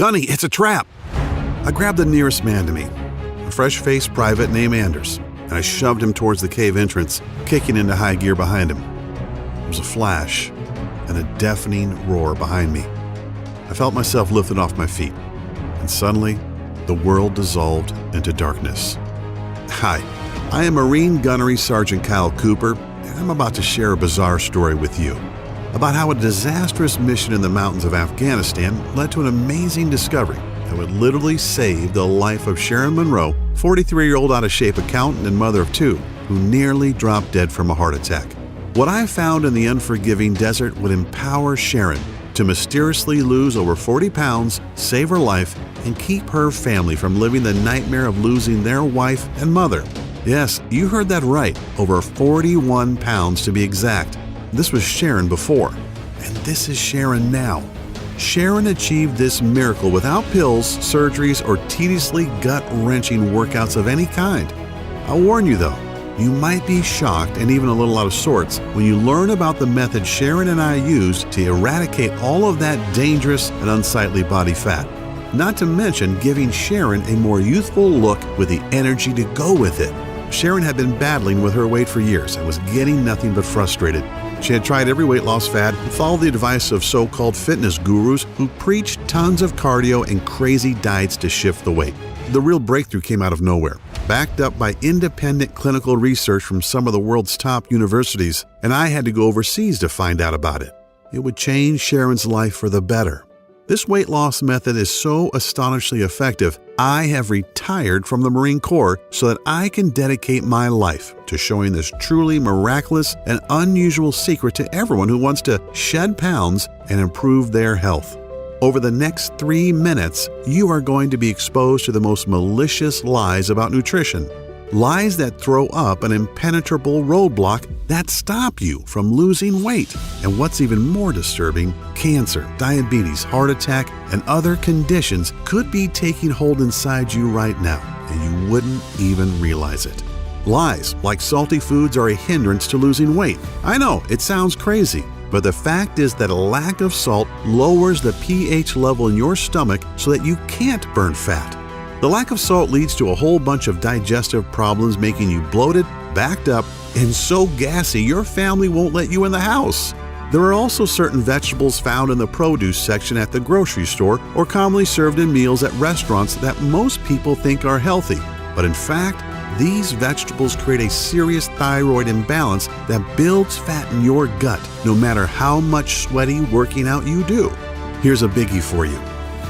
Gunny, it's a trap! I grabbed the nearest man to me, a fresh-faced private named Anders, and I shoved him towards the cave entrance, kicking into high gear behind him. There was a flash and a deafening roar behind me. I felt myself lifted off my feet, and suddenly, the world dissolved into darkness. Hi, I am Marine Gunnery Sergeant Kyle Cooper, and I'm about to share a bizarre story with you about how a disastrous mission in the mountains of Afghanistan led to an amazing discovery that would literally save the life of Sharon Monroe, 43-year-old out-of-shape accountant and mother of 2, who nearly dropped dead from a heart attack. What I found in the unforgiving desert would empower Sharon to mysteriously lose over 40 pounds, save her life, and keep her family from living the nightmare of losing their wife and mother. Yes, you heard that right, over 41 pounds to be exact. This was Sharon before, and this is Sharon now. Sharon achieved this miracle without pills, surgeries, or tediously gut-wrenching workouts of any kind. I'll warn you though, you might be shocked and even a little out of sorts when you learn about the method Sharon and I used to eradicate all of that dangerous and unsightly body fat. Not to mention giving Sharon a more youthful look with the energy to go with it. Sharon had been battling with her weight for years and was getting nothing but frustrated. She had tried every weight loss fad and followed the advice of so-called fitness gurus who preached tons of cardio and crazy diets to shift the weight. The real breakthrough came out of nowhere, backed up by independent clinical research from some of the world's top universities, and I had to go overseas to find out about it. It would change Sharon's life for the better. This weight loss method is so astonishingly effective, I have retired from the Marine Corps so that I can dedicate my life to showing this truly miraculous and unusual secret to everyone who wants to shed pounds and improve their health. Over the next 3 minutes, you are going to be exposed to the most malicious lies about nutrition. Lies that throw up an impenetrable roadblock that stop you from losing weight. And what's even more disturbing, cancer, diabetes, heart attack, and other conditions could be taking hold inside you right now, and you wouldn't even realize it. Lies like salty foods are a hindrance to losing weight. I know, it sounds crazy, but the fact is that a lack of salt lowers the pH level in your stomach so that you can't burn fat. The lack of salt leads to a whole bunch of digestive problems, making you bloated, backed up, and so gassy your family won't let you in the house. There are also certain vegetables found in the produce section at the grocery store or commonly served in meals at restaurants that most people think are healthy. But in fact, these vegetables create a serious thyroid imbalance that builds fat in your gut, no matter how much sweaty working out you do. Here's a biggie for you.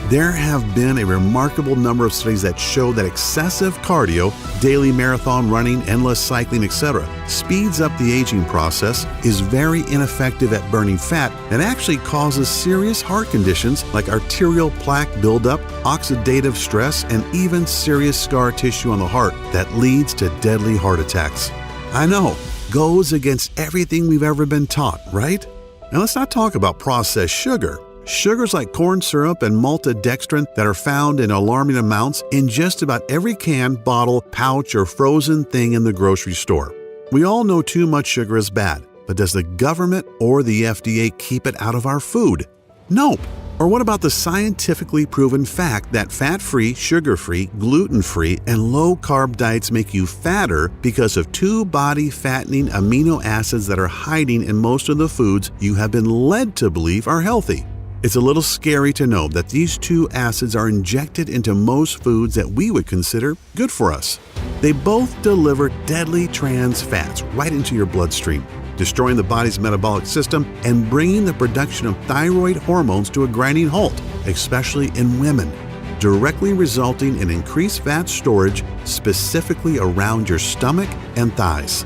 There have been a remarkable number of studies that show that excessive cardio, daily marathon running, endless cycling, etc., speeds up the aging process, is very ineffective at burning fat, and actually causes serious heart conditions like arterial plaque buildup, oxidative stress, and even serious scar tissue on the heart that leads to deadly heart attacks. I know, goes against everything we've ever been taught, right? Now let's not talk about processed sugar. Sugars like corn syrup and maltodextrin that are found in alarming amounts in just about every can, bottle, pouch, or frozen thing in the grocery store. We all know too much sugar is bad, but does the government or the FDA keep it out of our food? Nope. Or what about the scientifically proven fact that fat-free, sugar-free, gluten-free, and low-carb diets make you fatter because of 2 body-fattening amino acids that are hiding in most of the foods you have been led to believe are healthy? It's a little scary to know that these 2 acids are injected into most foods that we would consider good for us. They both deliver deadly trans fats right into your bloodstream, destroying the body's metabolic system and bringing the production of thyroid hormones to a grinding halt, especially in women, directly resulting in increased fat storage specifically around your stomach and thighs.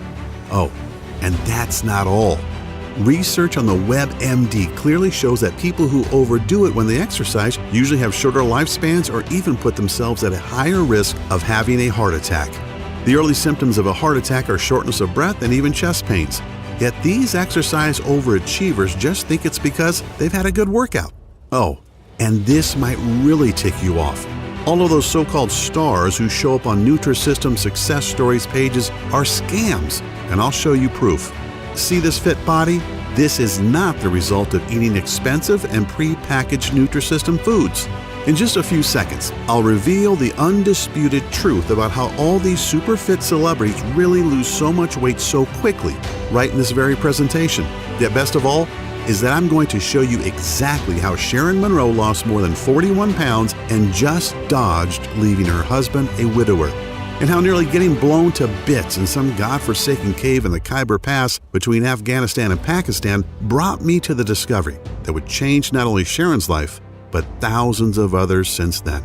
Oh, and that's not all. Research on the WebMD clearly shows that people who overdo it when they exercise usually have shorter lifespans or even put themselves at a higher risk of having a heart attack. The early symptoms of a heart attack are shortness of breath and even chest pains. Yet these exercise overachievers just think it's because they've had a good workout. Oh, and this might really tick you off. All of those so-called stars who show up on Nutrisystem success stories pages are scams, and I'll show you proof. See this fit body? This is not the result of eating expensive and pre-packaged Nutrisystem foods. In just a few seconds, I'll reveal the undisputed truth about how all these super fit celebrities really lose so much weight so quickly, right in this very presentation. Yet best of all, is that I'm going to show you exactly how Sharon Monroe lost more than 41 pounds and just dodged leaving her husband a widower, and how nearly getting blown to bits in some godforsaken cave in the Khyber Pass between Afghanistan and Pakistan brought me to the discovery that would change not only Sharon's life, but thousands of others since then.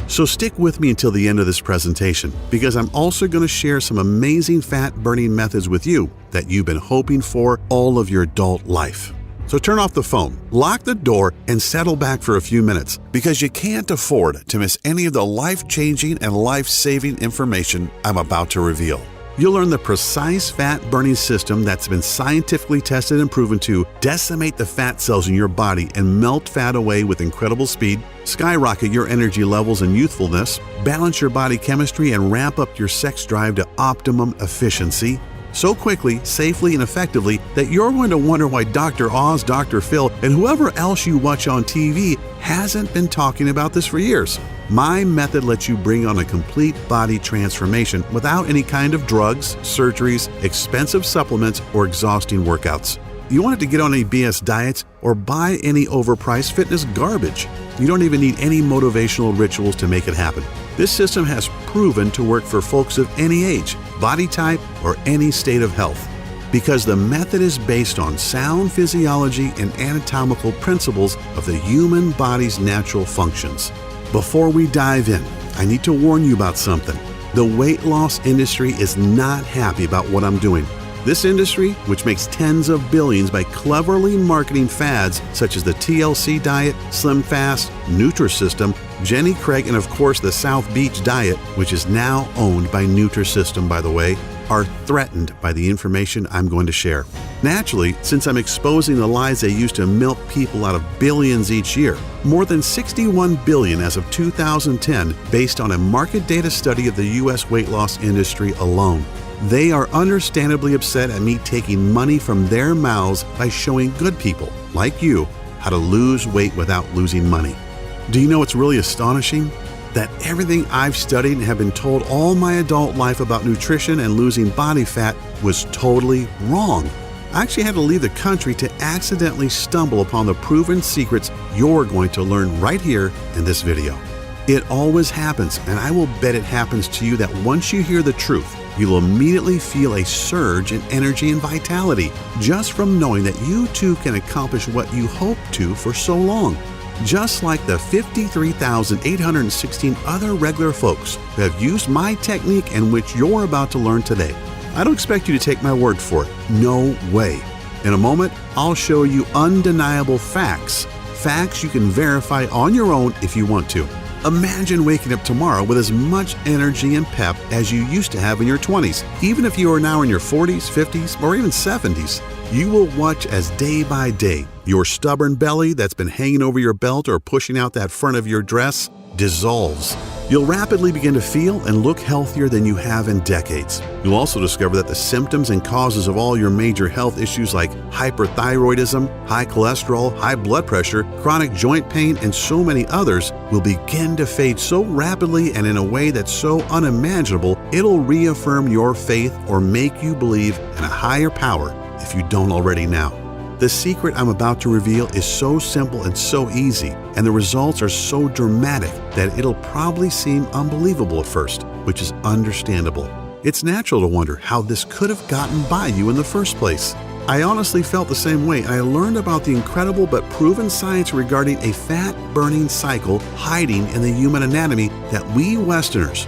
So stick with me until the end of this presentation, because I'm also going to share some amazing fat-burning methods with you that you've been hoping for all of your adult life. So turn off the phone, lock the door, and settle back for a few minutes, because you can't afford to miss any of the life-changing and life-saving information I'm about to reveal. You'll learn the precise fat-burning system that's been scientifically tested and proven to decimate the fat cells in your body and melt fat away with incredible speed, skyrocket your energy levels and youthfulness, balance your body chemistry, and ramp up your sex drive to optimum efficiency so quickly, safely, and effectively that you're going to wonder why Dr. Oz, Dr. Phil, and whoever else you watch on TV hasn't been talking about this for years. My method lets you bring on a complete body transformation without any kind of drugs, surgeries, expensive supplements, or exhausting workouts. You want it to get on any BS diets or buy any overpriced fitness garbage. You don't even need any motivational rituals to make it happen. This system has proven to work for folks of any age, body type, or any state of health, because the method is based on sound physiology and anatomical principles of the human body's natural functions. Before we dive in, I need to warn you about something. The weight loss industry is not happy about what I'm doing. This industry, which makes tens of billions by cleverly marketing fads such as the TLC diet, Slim Fast, Nutrisystem, Jenny Craig, and of course the South Beach diet, which is now owned by Nutrisystem, by the way, are threatened by the information I'm going to share. Naturally, since I'm exposing the lies they use to milk people out of billions each year, more than 61 billion as of 2010, based on a market data study of the U.S. weight loss industry alone. They are understandably upset at me taking money from their mouths by showing good people, like you, how to lose weight without losing money. Do you know what's really astonishing? That everything I've studied and have been told all my adult life about nutrition and losing body fat was totally wrong. I actually had to leave the country to accidentally stumble upon the proven secrets you're going to learn right here in this video. It always happens, and I will bet it happens to you that once you hear the truth, you'll immediately feel a surge in energy and vitality just from knowing that you too can accomplish what you hoped to for so long. Just like the 53,816 other regular folks who have used my technique and which you're about to learn today. I don't expect you to take my word for it. No way. In a moment, I'll show you undeniable facts. Facts you can verify on your own if you want to. Imagine waking up tomorrow with as much energy and pep as you used to have in your 20s. Even if you are now in your 40s, 50s, or even 70s, you will watch as day by day, your stubborn belly that's been hanging over your belt or pushing out that front of your dress dissolves. You'll rapidly begin to feel and look healthier than you have in decades. You'll also discover that the symptoms and causes of all your major health issues like hyperthyroidism, high cholesterol, high blood pressure, chronic joint pain, and so many others will begin to fade so rapidly and in a way that's so unimaginable, it'll reaffirm your faith or make you believe in a higher power if you don't already now. The secret I'm about to reveal is so simple and so easy, and the results are so dramatic that it'll probably seem unbelievable at first, which is understandable. It's natural to wonder how this could have gotten by you in the first place. I honestly felt the same way, and I learned about the incredible but proven science regarding a fat-burning cycle hiding in the human anatomy that we Westerners,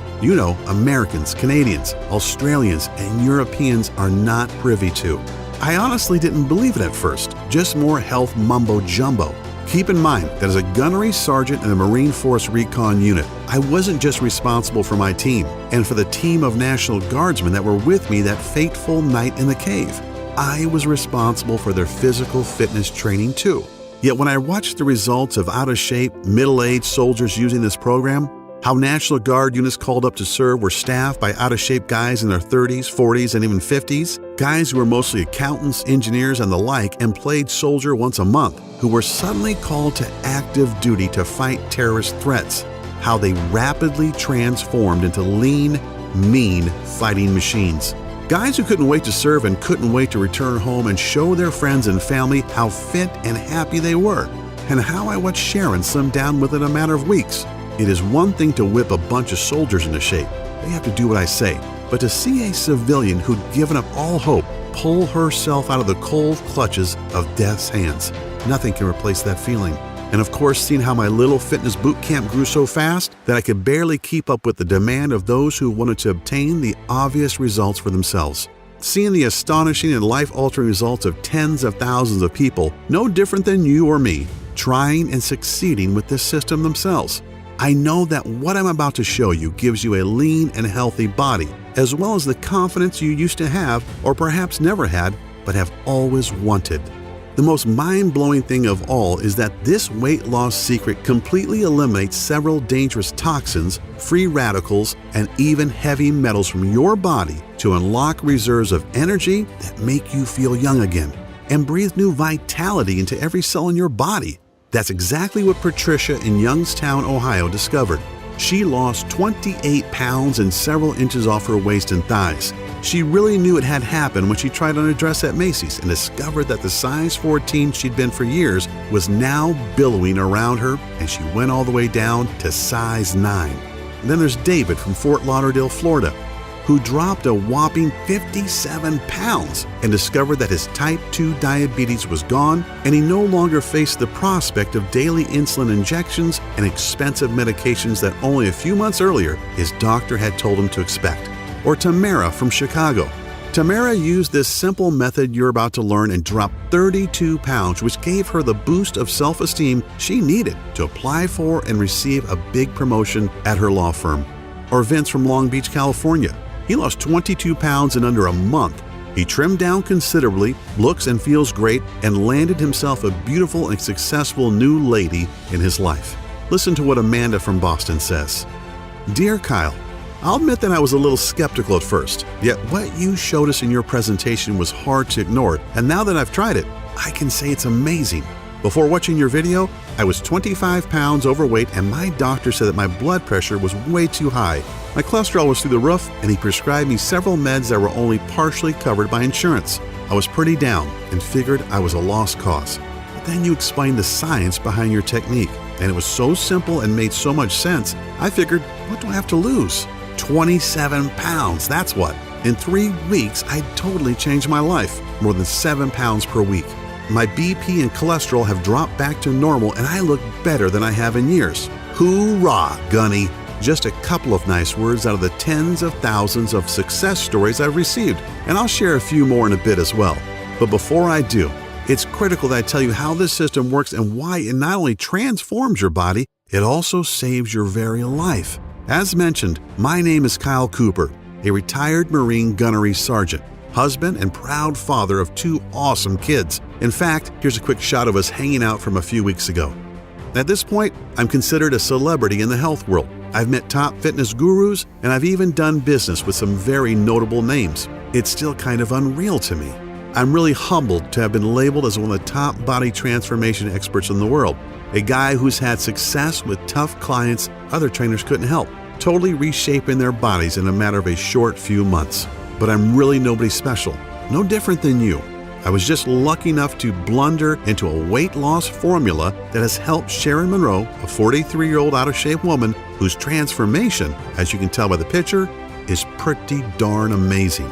Americans, Canadians, Australians, and Europeans are not privy to. I honestly didn't believe it at first, just more health mumbo-jumbo. Keep in mind that as a gunnery sergeant in the Marine Force Recon Unit, I wasn't just responsible for my team and for the team of National Guardsmen that were with me that fateful night in the cave. I was responsible for their physical fitness training too. Yet when I watched the results of out-of-shape, middle-aged soldiers using this program, How National Guard units called up to serve were staffed by out-of-shape guys in their 30s, 40s, and even 50s, guys who were mostly accountants, engineers, and the like, and played soldier once a month, who were suddenly called to active duty to fight terrorist threats. How they rapidly transformed into lean, mean fighting machines. Guys who couldn't wait to serve and couldn't wait to return home and show their friends and family how fit and happy they were, and how I watched Sharon slim down within a matter of weeks. It is one thing to whip a bunch of soldiers into shape. They have to do what I say. But to see a civilian who'd given up all hope pull herself out of the cold clutches of death's hands, nothing can replace that feeling. And of course, seeing how my little fitness boot camp grew so fast that I could barely keep up with the demand of those who wanted to obtain the obvious results for themselves. Seeing the astonishing and life-altering results of tens of thousands of people, no different than you or me, trying and succeeding with this system themselves. I know that what I'm about to show you gives you a lean and healthy body, as well as the confidence you used to have, or perhaps never had, but have always wanted. The most mind-blowing thing of all is that this weight loss secret completely eliminates several dangerous toxins, free radicals, and even heavy metals from your body to unlock reserves of energy that make you feel young again and breathe new vitality into every cell in your body. That's exactly what Patricia in Youngstown, Ohio discovered. She lost 28 pounds and several inches off her waist and thighs. She really knew it had happened when she tried on a dress at Macy's and discovered that the size 14 she'd been for years was now billowing around her, and she went all the way down to size 9. And then there's David from Fort Lauderdale, Florida, who dropped a whopping 57 pounds and discovered that his type 2 diabetes was gone, and he no longer faced the prospect of daily insulin injections and expensive medications that only a few months earlier his doctor had told him to expect. Or Tamara from Chicago. Tamara used this simple method you're about to learn and dropped 32 pounds, which gave her the boost of self-esteem she needed to apply for and receive a big promotion at her law firm. Or Vince from Long Beach, California. He lost 22 pounds in under a month. He trimmed down considerably, looks and feels great, and landed himself a beautiful and successful new lady in his life. Listen to what Amanda from Boston says. Dear Kyle, I'll admit that I was a little skeptical at first, yet what you showed us in your presentation was hard to ignore, and now that I've tried it, I can say it's amazing. Before watching your video, I was 25 pounds overweight, and my doctor said that my blood pressure was way too high. My cholesterol was through the roof, and he prescribed me several meds that were only partially covered by insurance. I was pretty down and figured I was a lost cause. But then you explained the science behind your technique, and it was so simple and made so much sense, I figured, what do I have to lose? 27 pounds, that's what. In 3 weeks, I totally changed my life, more than 7 pounds per week. My BP and cholesterol have dropped back to normal, and I look better than I have in years. Hoorah, Gunny! Just a couple of nice words out of the tens of thousands of success stories I've received, and I'll share a few more in a bit as well. But before I do, it's critical that I tell you how this system works and why it not only transforms your body, it also saves your very life. As mentioned, my name is Kyle Cooper, a retired Marine gunnery sergeant, husband and proud father of 2 awesome kids. In fact, here's a quick shot of us hanging out from a few weeks ago. At this point, I'm considered a celebrity in the health world. I've met top fitness gurus, and I've even done business with some very notable names. It's still kind of unreal to me. I'm really humbled to have been labeled as one of the top body transformation experts in the world, a guy who's had success with tough clients other trainers couldn't help, totally reshaping their bodies in a matter of a short few months. But I'm really nobody special, no different than you. I was just lucky enough to blunder into a weight loss formula that has helped Sharon Monroe, a 43-year-old out-of-shape woman whose transformation, as you can tell by the picture, is pretty darn amazing.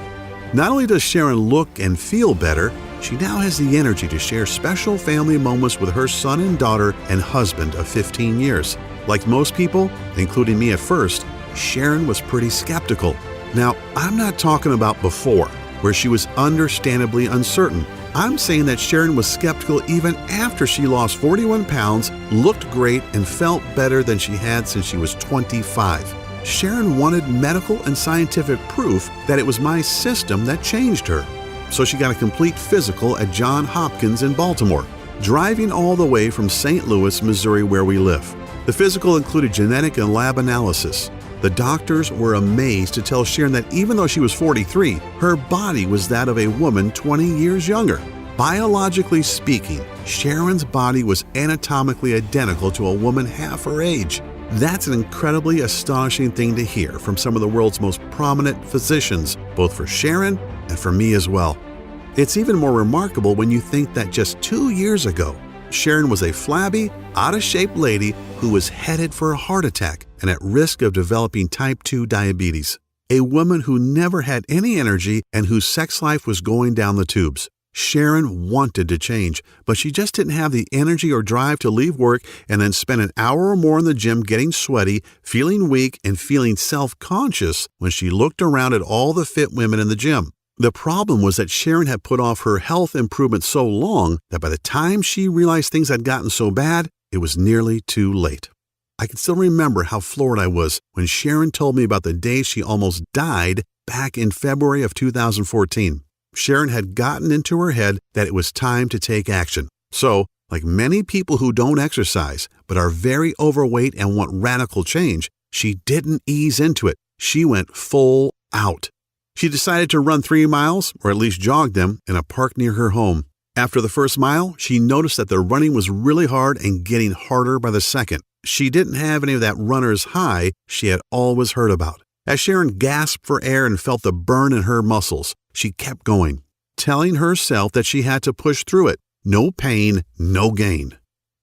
Not only does Sharon look and feel better, she now has the energy to share special family moments with her son and daughter and husband of 15 years. Like most people, including me at first, Sharon was pretty skeptical. Now, I'm not talking about before, where she was understandably uncertain. I'm saying that Sharon was skeptical even after she lost 41 pounds, looked great, and felt better than she had since she was 25. Sharon wanted medical and scientific proof that it was my system that changed her. So she got a complete physical at Johns Hopkins in Baltimore, driving all the way from St. Louis, Missouri, where we live. The physical included genetic and lab analysis. The doctors were amazed to tell Sharon that even though she was 43, her body was that of a woman 20 years younger. Biologically speaking, Sharon's body was anatomically identical to a woman half her age. That's an incredibly astonishing thing to hear from some of the world's most prominent physicians, both for Sharon and for me as well. It's even more remarkable when you think that just 2 years ago, Sharon was a flabby, out-of-shape lady who was headed for a heart attack and at risk of developing type 2 diabetes. A woman who never had any energy and whose sex life was going down the tubes. Sharon wanted to change, but she just didn't have the energy or drive to leave work and then spend an hour or more in the gym getting sweaty, feeling weak, and feeling self-conscious when she looked around at all the fit women in the gym. The problem was that Sharon had put off her health improvement so long that by the time she realized things had gotten so bad, it was nearly too late. I can still remember how floored I was when Sharon told me about the day she almost died back in February of 2014. Sharon had gotten into her head that it was time to take action. So, like many people who don't exercise but are very overweight and want radical change, she didn't ease into it. She went full out. She decided to run 3 miles, or at least jog them, in a park near her home. After the first mile, she noticed that the running was really hard and getting harder by the second. She didn't have any of that runner's high she had always heard about. As Sharon gasped for air and felt the burn in her muscles, she kept going, telling herself that she had to push through it. No pain, no gain.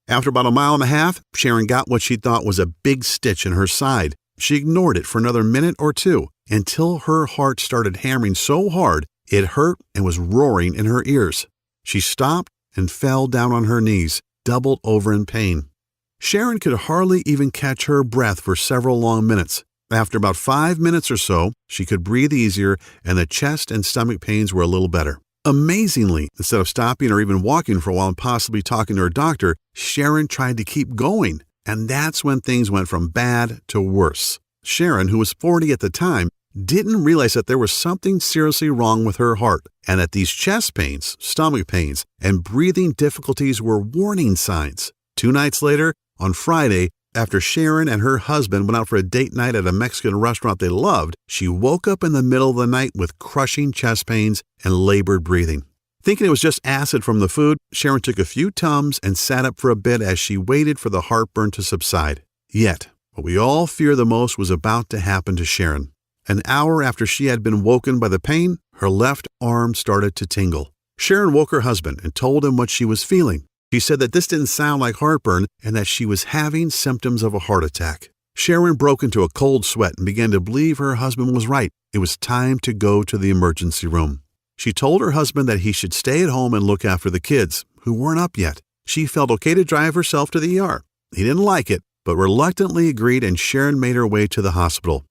After about 1.5 miles, Sharon got what she thought was a big stitch in her side. She ignored it for another minute or two until her heart started hammering so hard it hurt and was roaring in her ears. She stopped and fell down on her knees, doubled over in pain. Sharon could hardly even catch her breath for several long minutes. After about 5 minutes or so, she could breathe easier and the chest and stomach pains were a little better. Amazingly, instead of stopping or even walking for a while and possibly talking to her doctor, Sharon tried to keep going. And that's when things went from bad to worse. Sharon, who was 40 at the time, didn't realize that there was something seriously wrong with her heart and that these chest pains, stomach pains, and breathing difficulties were warning signs. 2 nights later, on Friday, after Sharon and her husband went out for a date night at a Mexican restaurant they loved, she woke up in the middle of the night with crushing chest pains and labored breathing. Thinking it was just acid from the food, Sharon took a few Tums and sat up for a bit as she waited for the heartburn to subside. Yet, what we all fear the most was about to happen to Sharon. An hour after she had been woken by the pain, her left arm started to tingle. Sharon woke her husband and told him what she was feeling. She said that this didn't sound like heartburn and that she was having symptoms of a heart attack. Sharon broke into a cold sweat and began to believe her husband was right. It was time to go to the emergency room. She told her husband that he should stay at home and look after the kids, who weren't up yet. She felt okay to drive herself to the ER. He didn't like it, but reluctantly agreed, and Sharon made her way to the hospital.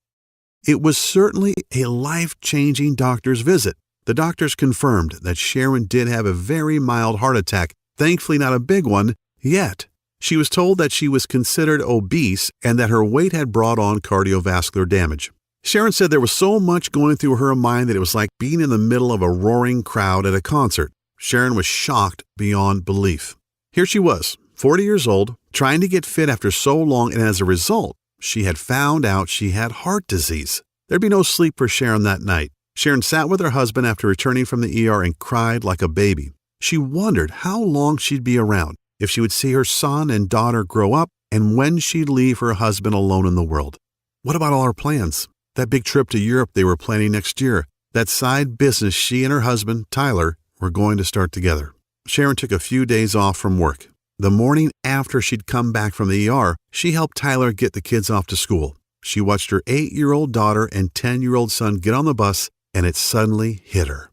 It was certainly a life-changing doctor's visit. The doctors confirmed that Sharon did have a very mild heart attack, thankfully not a big one yet. She was told that she was considered obese and that her weight had brought on cardiovascular damage. Sharon said there was so much going through her mind that it was like being in the middle of a roaring crowd at a concert. Sharon was shocked beyond belief. Here she was, 40 years old, trying to get fit after so long, and as a result, she had found out she had heart disease. There'd be no sleep for Sharon that night. Sharon sat with her husband after returning from the ER and cried like a baby. She wondered how long she'd be around, if she would see her son and daughter grow up, and when she'd leave her husband alone in the world. What about all her plans? That big trip to Europe they were planning next year. That side business she and her husband, Tyler, were going to start together. Sharon took a few days off from work. The morning after she'd come back from the ER, she helped Tyler get the kids off to school. She watched her 8-year-old daughter and 10-year-old son get on the bus, and it suddenly hit her.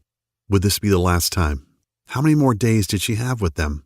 Would this be the last time? How many more days did she have with them?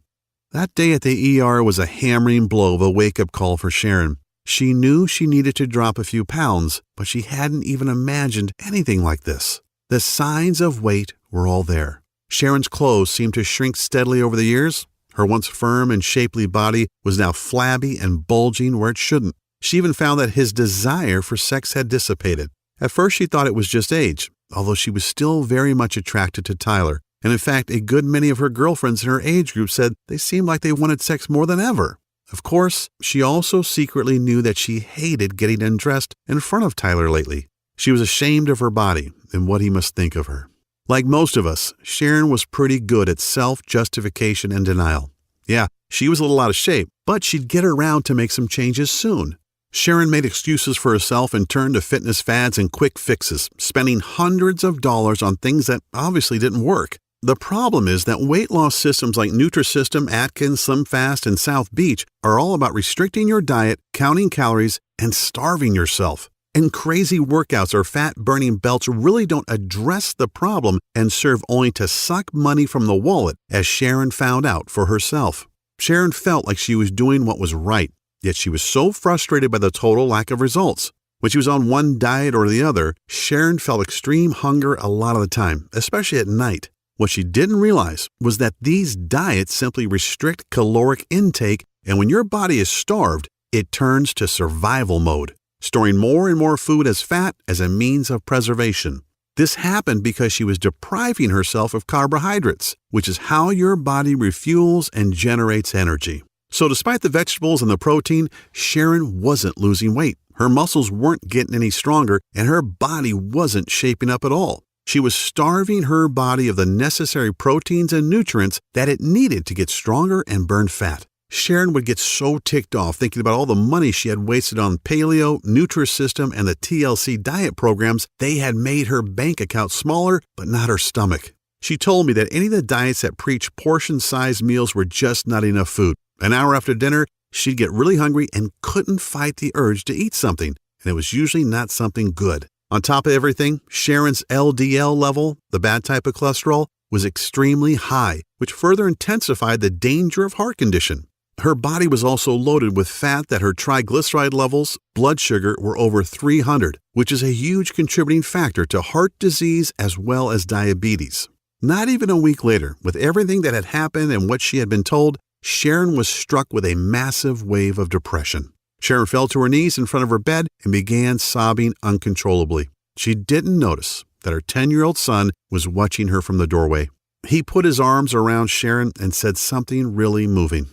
That day at the ER was a hammering blow of a wake-up call for Sharon. She knew she needed to drop a few pounds, but she hadn't even imagined anything like this. The signs of weight were all there. Sharon's clothes seemed to shrink steadily over the years. Her once firm and shapely body was now flabby and bulging where it shouldn't. She even found that his desire for sex had dissipated. At first she thought it was just age, although she was still very much attracted to Tyler. And in fact, a good many of her girlfriends in her age group said they seemed like they wanted sex more than ever. Of course, she also secretly knew that she hated getting undressed in front of Tyler lately. She was ashamed of her body and what he must think of her. Like most of us, Sharon was pretty good at self-justification and denial. Yeah, she was a little out of shape, but she'd get around to make some changes soon. Sharon made excuses for herself and turned to fitness fads and quick fixes, spending hundreds of dollars on things that obviously didn't work. The problem is that weight loss systems like Nutrisystem, Atkins, SlimFast, and South Beach are all about restricting your diet, counting calories, and starving yourself. And crazy workouts or fat-burning belts really don't address the problem and serve only to suck money from the wallet, as Sharon found out for herself. Sharon felt like she was doing what was right, yet she was so frustrated by the total lack of results. When she was on one diet or the other, Sharon felt extreme hunger a lot of the time, especially at night. What she didn't realize was that these diets simply restrict caloric intake, and when your body is starved, it turns to survival mode, storing more and more food as fat as a means of preservation. This happened because she was depriving herself of carbohydrates, which is how your body refuels and generates energy. So despite the vegetables and the protein, Sharon wasn't losing weight. Her muscles weren't getting any stronger, and her body wasn't shaping up at all. She was starving her body of the necessary proteins and nutrients that it needed to get stronger and burn fat. Sharon would get so ticked off thinking about all the money she had wasted on paleo, Nutrisystem, and the TLC diet programs. They had made her bank account smaller, but not her stomach. She told me that any of the diets that preached portion-sized meals were just not enough food. An hour after dinner, she'd get really hungry and couldn't fight the urge to eat something, and it was usually not something good. On top of everything, Sharon's LDL level, the bad type of cholesterol, was extremely high, which further intensified the danger of heart condition. Her body was also loaded with fat that her triglyceride levels, blood sugar, were over 300, which is a huge contributing factor to heart disease as well as diabetes. Not even a week later, with everything that had happened and what she had been told, Sharon was struck with a massive wave of depression. Sharon fell to her knees in front of her bed and began sobbing uncontrollably. She didn't notice that her 10-year-old son was watching her from the doorway. He put his arms around Sharon and said something really moving.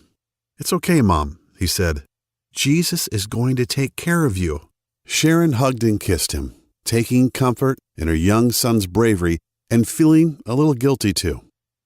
"It's okay, Mom," he said. "Jesus is going to take care of you." Sharon hugged and kissed him, taking comfort in her young son's bravery and feeling a little guilty too.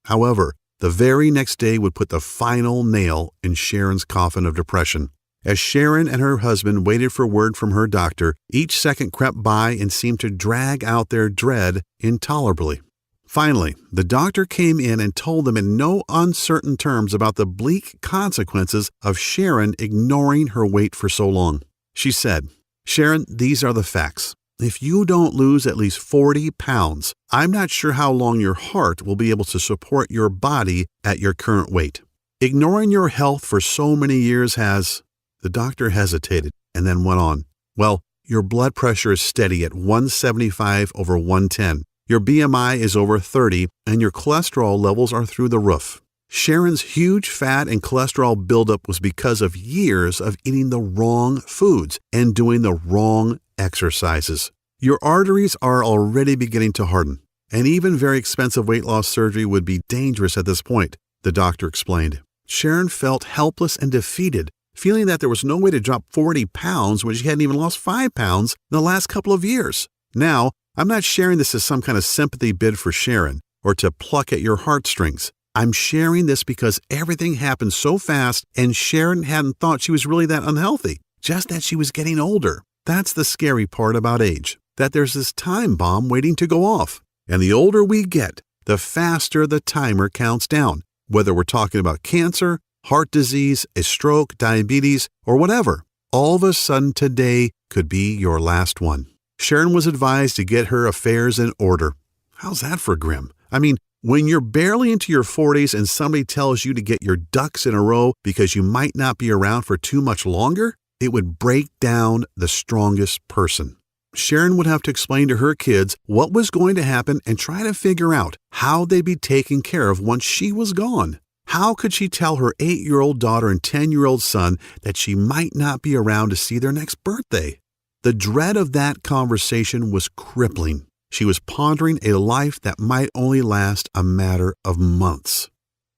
However, the very next day would put the final nail in Sharon's coffin of depression. As Sharon and her husband waited for word from her doctor, each second crept by and seemed to drag out their dread intolerably. Finally, the doctor came in and told them in no uncertain terms about the bleak consequences of Sharon ignoring her weight for so long. She said, "Sharon, these are the facts. If you don't lose at least 40 pounds, I'm not sure how long your heart will be able to support your body at your current weight. Ignoring your health for so many years has..." The doctor hesitated and then went on. "Well, your blood pressure is steady at 175 over 110. Your BMI is over 30, and your cholesterol levels are through the roof." Sharon's huge fat and cholesterol buildup was because of years of eating the wrong foods and doing the wrong exercises. Your arteries are already beginning to harden, and even very expensive weight loss surgery would be dangerous at this point, the doctor explained. Sharon felt helpless and defeated, feeling that there was no way to drop 40 pounds when she hadn't even lost 5 pounds in the last couple of years. Now, I'm not sharing this as some kind of sympathy bid for Sharon or to pluck at your heartstrings. I'm sharing this because everything happened so fast and Sharon hadn't thought she was really that unhealthy, just that she was getting older. That's the scary part about age, that there's this time bomb waiting to go off. And the older we get, the faster the timer counts down, whether we're talking about cancer, heart disease, a stroke, diabetes, or whatever. All of a sudden today could be your last one. Sharon was advised to get her affairs in order. How's that for grim? I mean, when you're barely into your 40s and somebody tells you to get your ducks in a row because you might not be around for too much longer, it would break down the strongest person. Sharon would have to explain to her kids what was going to happen and try to figure out how they'd be taken care of once she was gone. How could she tell her 8-year-old daughter and 10-year-old son that she might not be around to see their next birthday? The dread of that conversation was crippling. She was pondering a life that might only last a matter of months.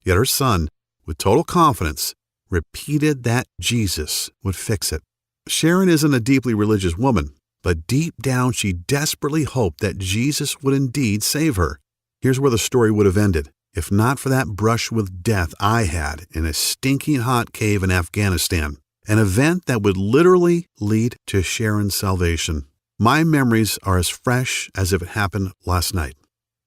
Yet her son, with total confidence, repeated that Jesus would fix it. Sharon isn't a deeply religious woman, but deep down she desperately hoped that Jesus would indeed save her. Here's where the story would have ended, if not for that brush with death I had in a stinking hot cave in Afghanistan, an event that would literally lead to Sharon's salvation. My memories are as fresh as if it happened last night.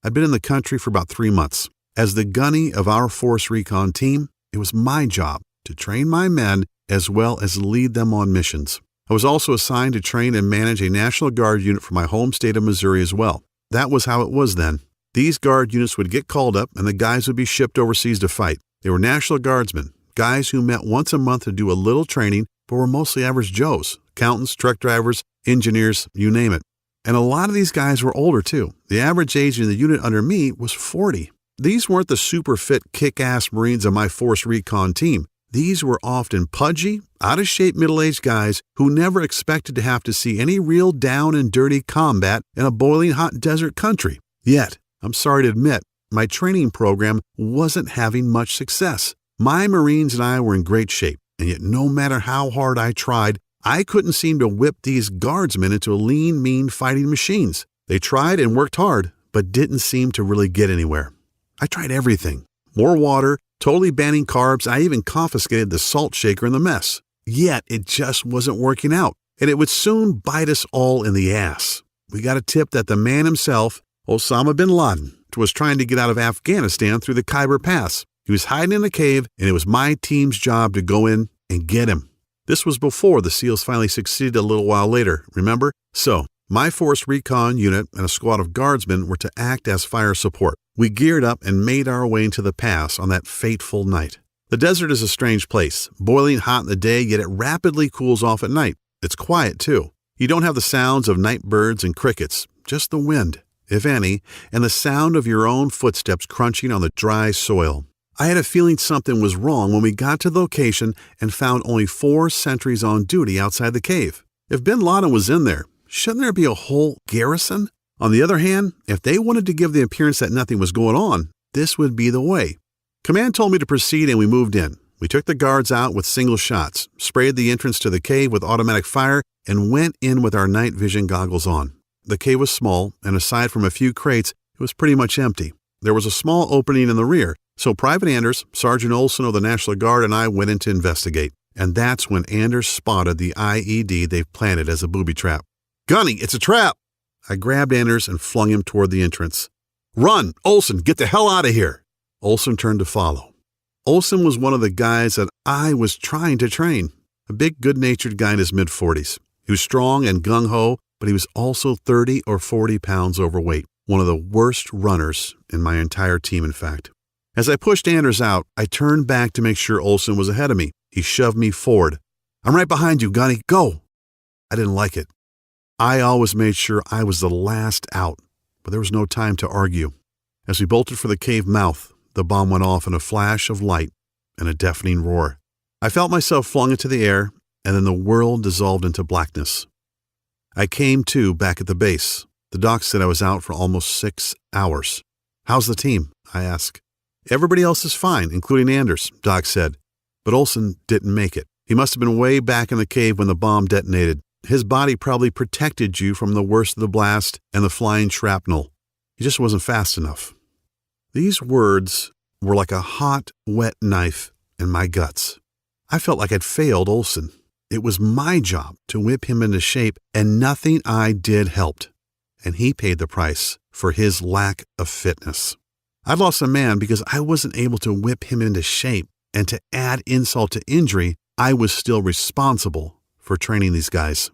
I'd been in the country for about 3 months. As the gunny of our Force Recon team, it was my job to train my men as well as lead them on missions. I was also assigned to train and manage a National Guard unit for my home state of Missouri as well. That was how it was then. These Guard units would get called up and the guys would be shipped overseas to fight. They were National Guardsmen, guys who met once a month to do a little training but were mostly average Joes, accountants, truck drivers, engineers, you name it. And a lot of these guys were older too. The average age in the unit under me was 40. These weren't the super fit kick-ass Marines of my Force Recon team. These were often pudgy, out-of-shape middle-aged guys who never expected to have to see any real down and dirty combat in a boiling hot desert country. Yet, I'm sorry to admit, my training program wasn't having much success. My Marines and I were in great shape, and yet no matter how hard I tried, I couldn't seem to whip these guardsmen into lean, mean fighting machines. They tried and worked hard, but didn't seem to really get anywhere. I tried everything. More water, totally banning carbs, I even confiscated the salt shaker in the mess. Yet it just wasn't working out, and it would soon bite us all in the ass. We got a tip that the man himself, Osama bin Laden, was trying to get out of Afghanistan through the Khyber Pass. He was hiding in a cave, and it was my team's job to go in and get him. This was before the SEALs finally succeeded a little while later, remember? So, my Force Recon unit and a squad of guardsmen were to act as fire support. We geared up and made our way into the pass on that fateful night. The desert is a strange place, boiling hot in the day, yet it rapidly cools off at night. It's quiet, too. You don't have the sounds of night birds and crickets, just the wind, if any, and the sound of your own footsteps crunching on the dry soil. I had a feeling something was wrong when we got to the location and found only 4 sentries on duty outside the cave. If bin Laden was in there, shouldn't there be a whole garrison? On the other hand, if they wanted to give the appearance that nothing was going on, this would be the way. Command told me to proceed and we moved in. We took the guards out with single shots, sprayed the entrance to the cave with automatic fire, and went in with our night vision goggles on. The cave was small, and aside from a few crates, it was pretty much empty. There was a small opening in the rear, so Private Anders, Sergeant Olson of the National Guard, and I went in to investigate. And that's when Anders spotted the IED they've planted as a booby trap. "Gunny, it's a trap!" I grabbed Anders and flung him toward the entrance. "Run! Olson, get the hell out of here!" Olson turned to follow. Olson was one of the guys that I was trying to train. A big, good-natured guy in his mid-40s. He was strong and gung-ho, but he was also 30 or 40 pounds overweight. One of the worst runners in my entire team, in fact. As I pushed Anders out, I turned back to make sure Olson was ahead of me. He shoved me forward. "I'm right behind you, Gunny. Go!" I didn't like it. I always made sure I was the last out, but there was no time to argue. As we bolted for the cave mouth, the bomb went off in a flash of light and a deafening roar. I felt myself flung into the air, and then the world dissolved into blackness. I came to back at the base. The doc said I was out for almost 6 hours. "How's the team?" I asked. "Everybody else is fine, including Anders," Doc said. But Olson didn't make it. He must have been way back in the cave when the bomb detonated. His body probably protected you from the worst of the blast and the flying shrapnel. He just wasn't fast enough. These words were like a hot, wet knife in my guts. I felt like I'd failed Olson. It was my job to whip him into shape, and nothing I did helped. And he paid the price for his lack of fitness. I'd lost a man because I wasn't able to whip him into shape, and to add insult to injury, I was still responsible for training these guys.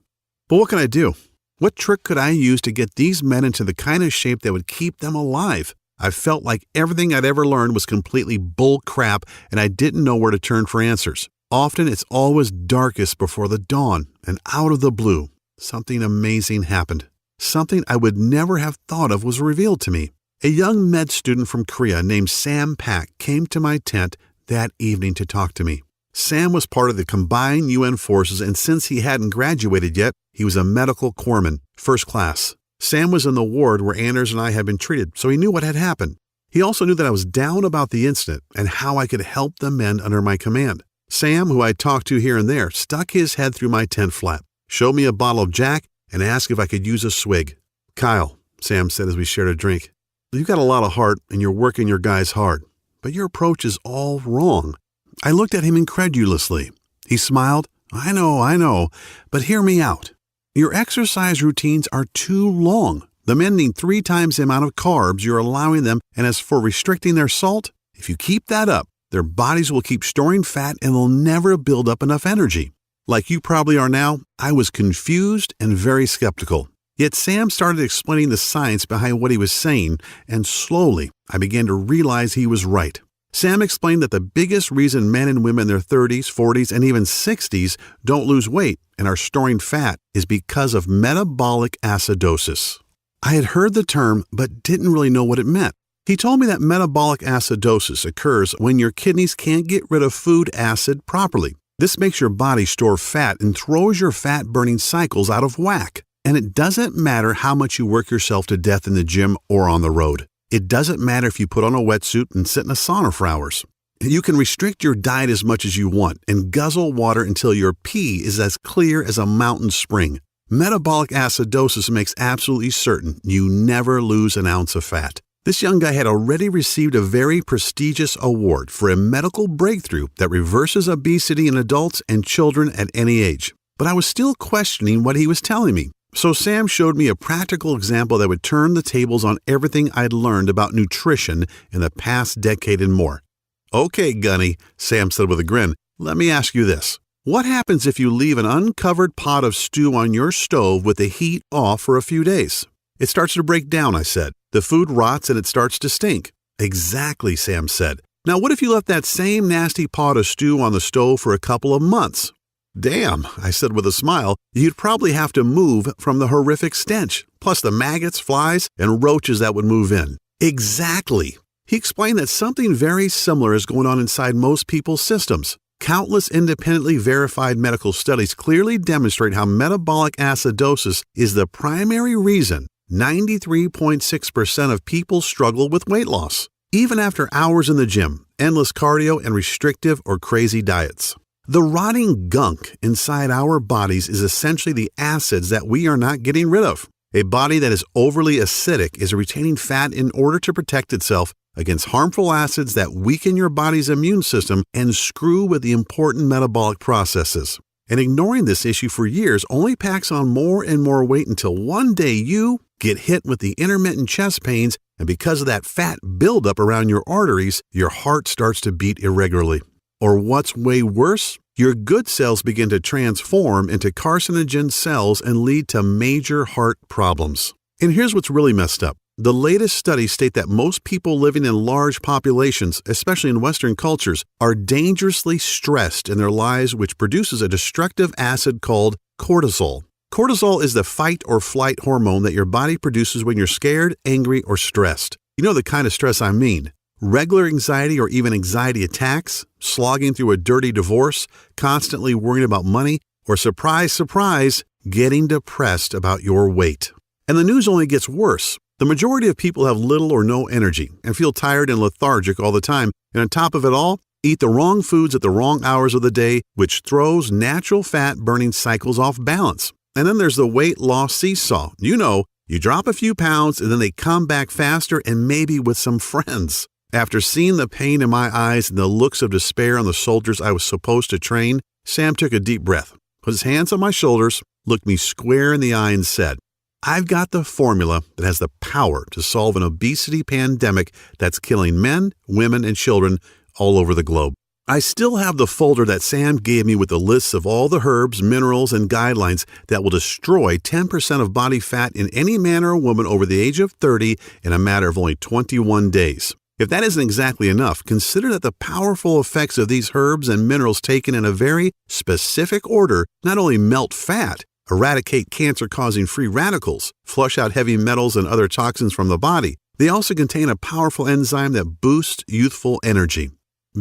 But what can I do? What trick could I use to get these men into the kind of shape that would keep them alive? I felt like everything I'd ever learned was completely bull crap, and I didn't know where to turn for answers. Often it's always darkest before the dawn, and out of the blue, something amazing happened. Something I would never have thought of was revealed to me. A young med student from Korea named Sam Pak came to my tent that evening to talk to me. Sam was part of the combined UN forces, and since he hadn't graduated yet, he was a medical corpsman, first class. Sam was in the ward where Anders and I had been treated, so he knew what had happened. He also knew that I was down about the incident and how I could help the men under my command. Sam, who I talked to here and there, stuck his head through my tent flap, showed me a bottle of Jack, and asked if I could use a swig. "Kyle," Sam said as we shared a drink, "you've got a lot of heart and you're working your guys hard, but your approach is all wrong." I looked at him incredulously. He smiled. I know, but hear me out. Your exercise routines are too long. The men need 3 times the amount of carbs you're allowing them, and as for restricting their salt, if you keep that up, their bodies will keep storing fat and they'll never build up enough energy. Like you probably are now, I was confused and very skeptical. Yet Sam started explaining the science behind what he was saying, and slowly I began to realize he was right. Sam explained that the biggest reason men and women in their 30s, 40s, and even 60s don't lose weight and are storing fat is because of metabolic acidosis. I had heard the term, but didn't really know what it meant. He told me that metabolic acidosis occurs when your kidneys can't get rid of food acid properly. This makes your body store fat and throws your fat-burning cycles out of whack. And it doesn't matter how much you work yourself to death in the gym or on the road. It doesn't matter if you put on a wetsuit and sit in a sauna for hours. You can restrict your diet as much as you want and guzzle water until your pee is as clear as a mountain spring. Metabolic acidosis makes absolutely certain you never lose an ounce of fat. This young guy had already received a very prestigious award for a medical breakthrough that reverses obesity in adults and children at any age. But I was still questioning what he was telling me. So Sam showed me a practical example that would turn the tables on everything I'd learned about nutrition in the past decade and more. "Okay, Gunny," Sam said with a grin, "let me ask you this. What happens if you leave an uncovered pot of stew on your stove with the heat off for a few days?" "It starts to break down," I said. "The food rots and it starts to stink." "Exactly," Sam said. "Now what if you left that same nasty pot of stew on the stove for a couple of months?" "Damn," I said with a smile, "you'd probably have to move from the horrific stench, plus the maggots, flies, and roaches that would move in." "Exactly." He explained that something very similar is going on inside most people's systems. Countless independently verified medical studies clearly demonstrate how metabolic acidosis is the primary reason 93.6% of people struggle with weight loss, even after hours in the gym, endless cardio, and restrictive or crazy diets. The rotting gunk inside our bodies is essentially the acids that we are not getting rid of. A body that is overly acidic is retaining fat in order to protect itself against harmful acids that weaken your body's immune system and screw with the important metabolic processes. And ignoring this issue for years only packs on more and more weight until one day you get hit with the intermittent chest pains, and because of that fat buildup around your arteries, your heart starts to beat irregularly. Or what's way worse, your good cells begin to transform into carcinogen cells and lead to major heart problems. And here's what's really messed up. The latest studies state that most people living in large populations, especially in Western cultures, are dangerously stressed in their lives, which produces a destructive acid called cortisol. Cortisol is the fight or flight hormone that your body produces when you're scared, angry, or stressed. You know the kind of stress I mean. Regular anxiety or even anxiety attacks, slogging through a dirty divorce, constantly worrying about money, or surprise, surprise, getting depressed about your weight. And the news only gets worse. The majority of people have little or no energy and feel tired and lethargic all the time. And on top of it all, eat the wrong foods at the wrong hours of the day, which throws natural fat-burning cycles off balance. And then there's the weight loss seesaw. You know, you drop a few pounds and then they come back faster and maybe with some friends. After seeing the pain in my eyes and the looks of despair on the soldiers I was supposed to train, Sam took a deep breath, put his hands on my shoulders, looked me square in the eye and said, "I've got the formula that has the power to solve an obesity pandemic that's killing men, women, and children all over the globe." I still have the folder that Sam gave me with the lists of all the herbs, minerals, and guidelines that will destroy 10% of body fat in any man or woman over the age of 30 in a matter of only 21 days. If that isn't exactly enough, consider that the powerful effects of these herbs and minerals taken in a very specific order not only melt fat, eradicate cancer-causing free radicals, flush out heavy metals and other toxins from the body, they also contain a powerful enzyme that boosts youthful energy,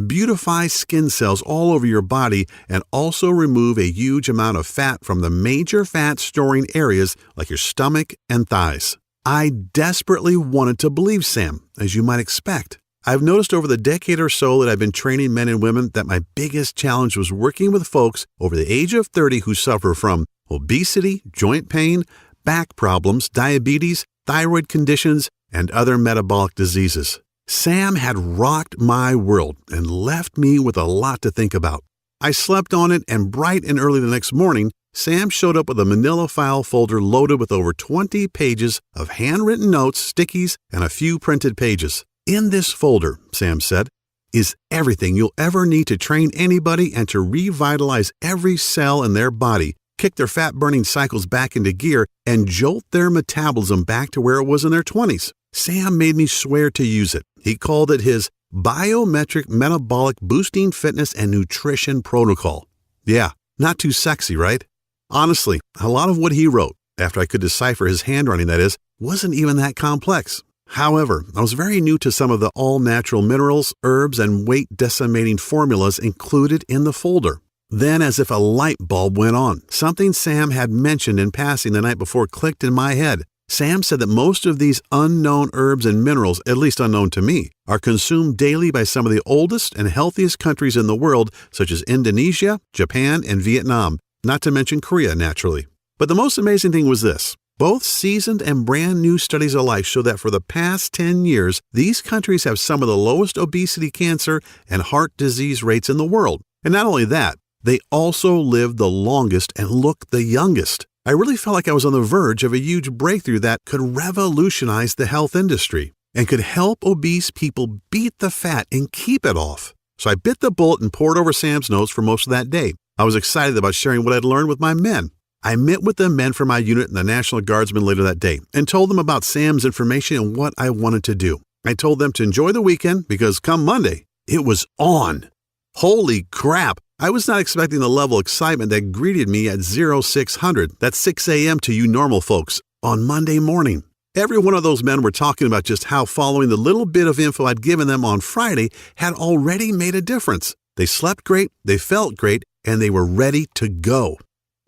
beautify skin cells all over your body, and also remove a huge amount of fat from the major fat-storing areas like your stomach and thighs. I desperately wanted to believe Sam, as you might expect. I've noticed over the decade or so that I've been training men and women that my biggest challenge was working with folks over the age of 30 who suffer from obesity, joint pain, back problems, diabetes, thyroid conditions, and other metabolic diseases. Sam had rocked my world and left me with a lot to think about. I slept on it, and bright and early the next morning, Sam showed up with a manila file folder loaded with over 20 pages of handwritten notes, stickies, and a few printed pages. In this folder, Sam said, is everything you'll ever need to train anybody and to revitalize every cell in their body, kick their fat-burning cycles back into gear, and jolt their metabolism back to where it was in their 20s. Sam made me swear to use it. He called it his Biometric Metabolic Boosting Fitness and Nutrition Protocol. Yeah, not too sexy, right? Honestly, a lot of what he wrote, after I could decipher his handwriting that is, wasn't even that complex. However, I was very new to some of the all-natural minerals, herbs, and weight-decimating formulas included in the folder. Then, as if a light bulb went on, something Sam had mentioned in passing the night before clicked in my head. Sam said that most of these unknown herbs and minerals, at least unknown to me, are consumed daily by some of the oldest and healthiest countries in the world, such as Indonesia, Japan, and Vietnam, not to mention Korea, naturally. But the most amazing thing was this. Both seasoned and brand new studies alike show that for the past 10 years, these countries have some of the lowest obesity, cancer, and heart disease rates in the world. And not only that, they also live the longest and look the youngest. I really felt like I was on the verge of a huge breakthrough that could revolutionize the health industry and could help obese people beat the fat and keep it off. So I bit the bullet and pored over Sam's notes for most of that day. I was excited about sharing what I'd learned with my men. I met with the men from my unit and the National Guardsmen later that day and told them about Sam's information and what I wanted to do. I told them to enjoy the weekend because come Monday, it was on. Holy crap! I was not expecting the level of excitement that greeted me at 0600, that's 6 a.m. to you normal folks, on Monday morning. Every one of those men were talking about just how following the little bit of info I'd given them on Friday had already made a difference. They slept great, they felt great, and they were ready to go.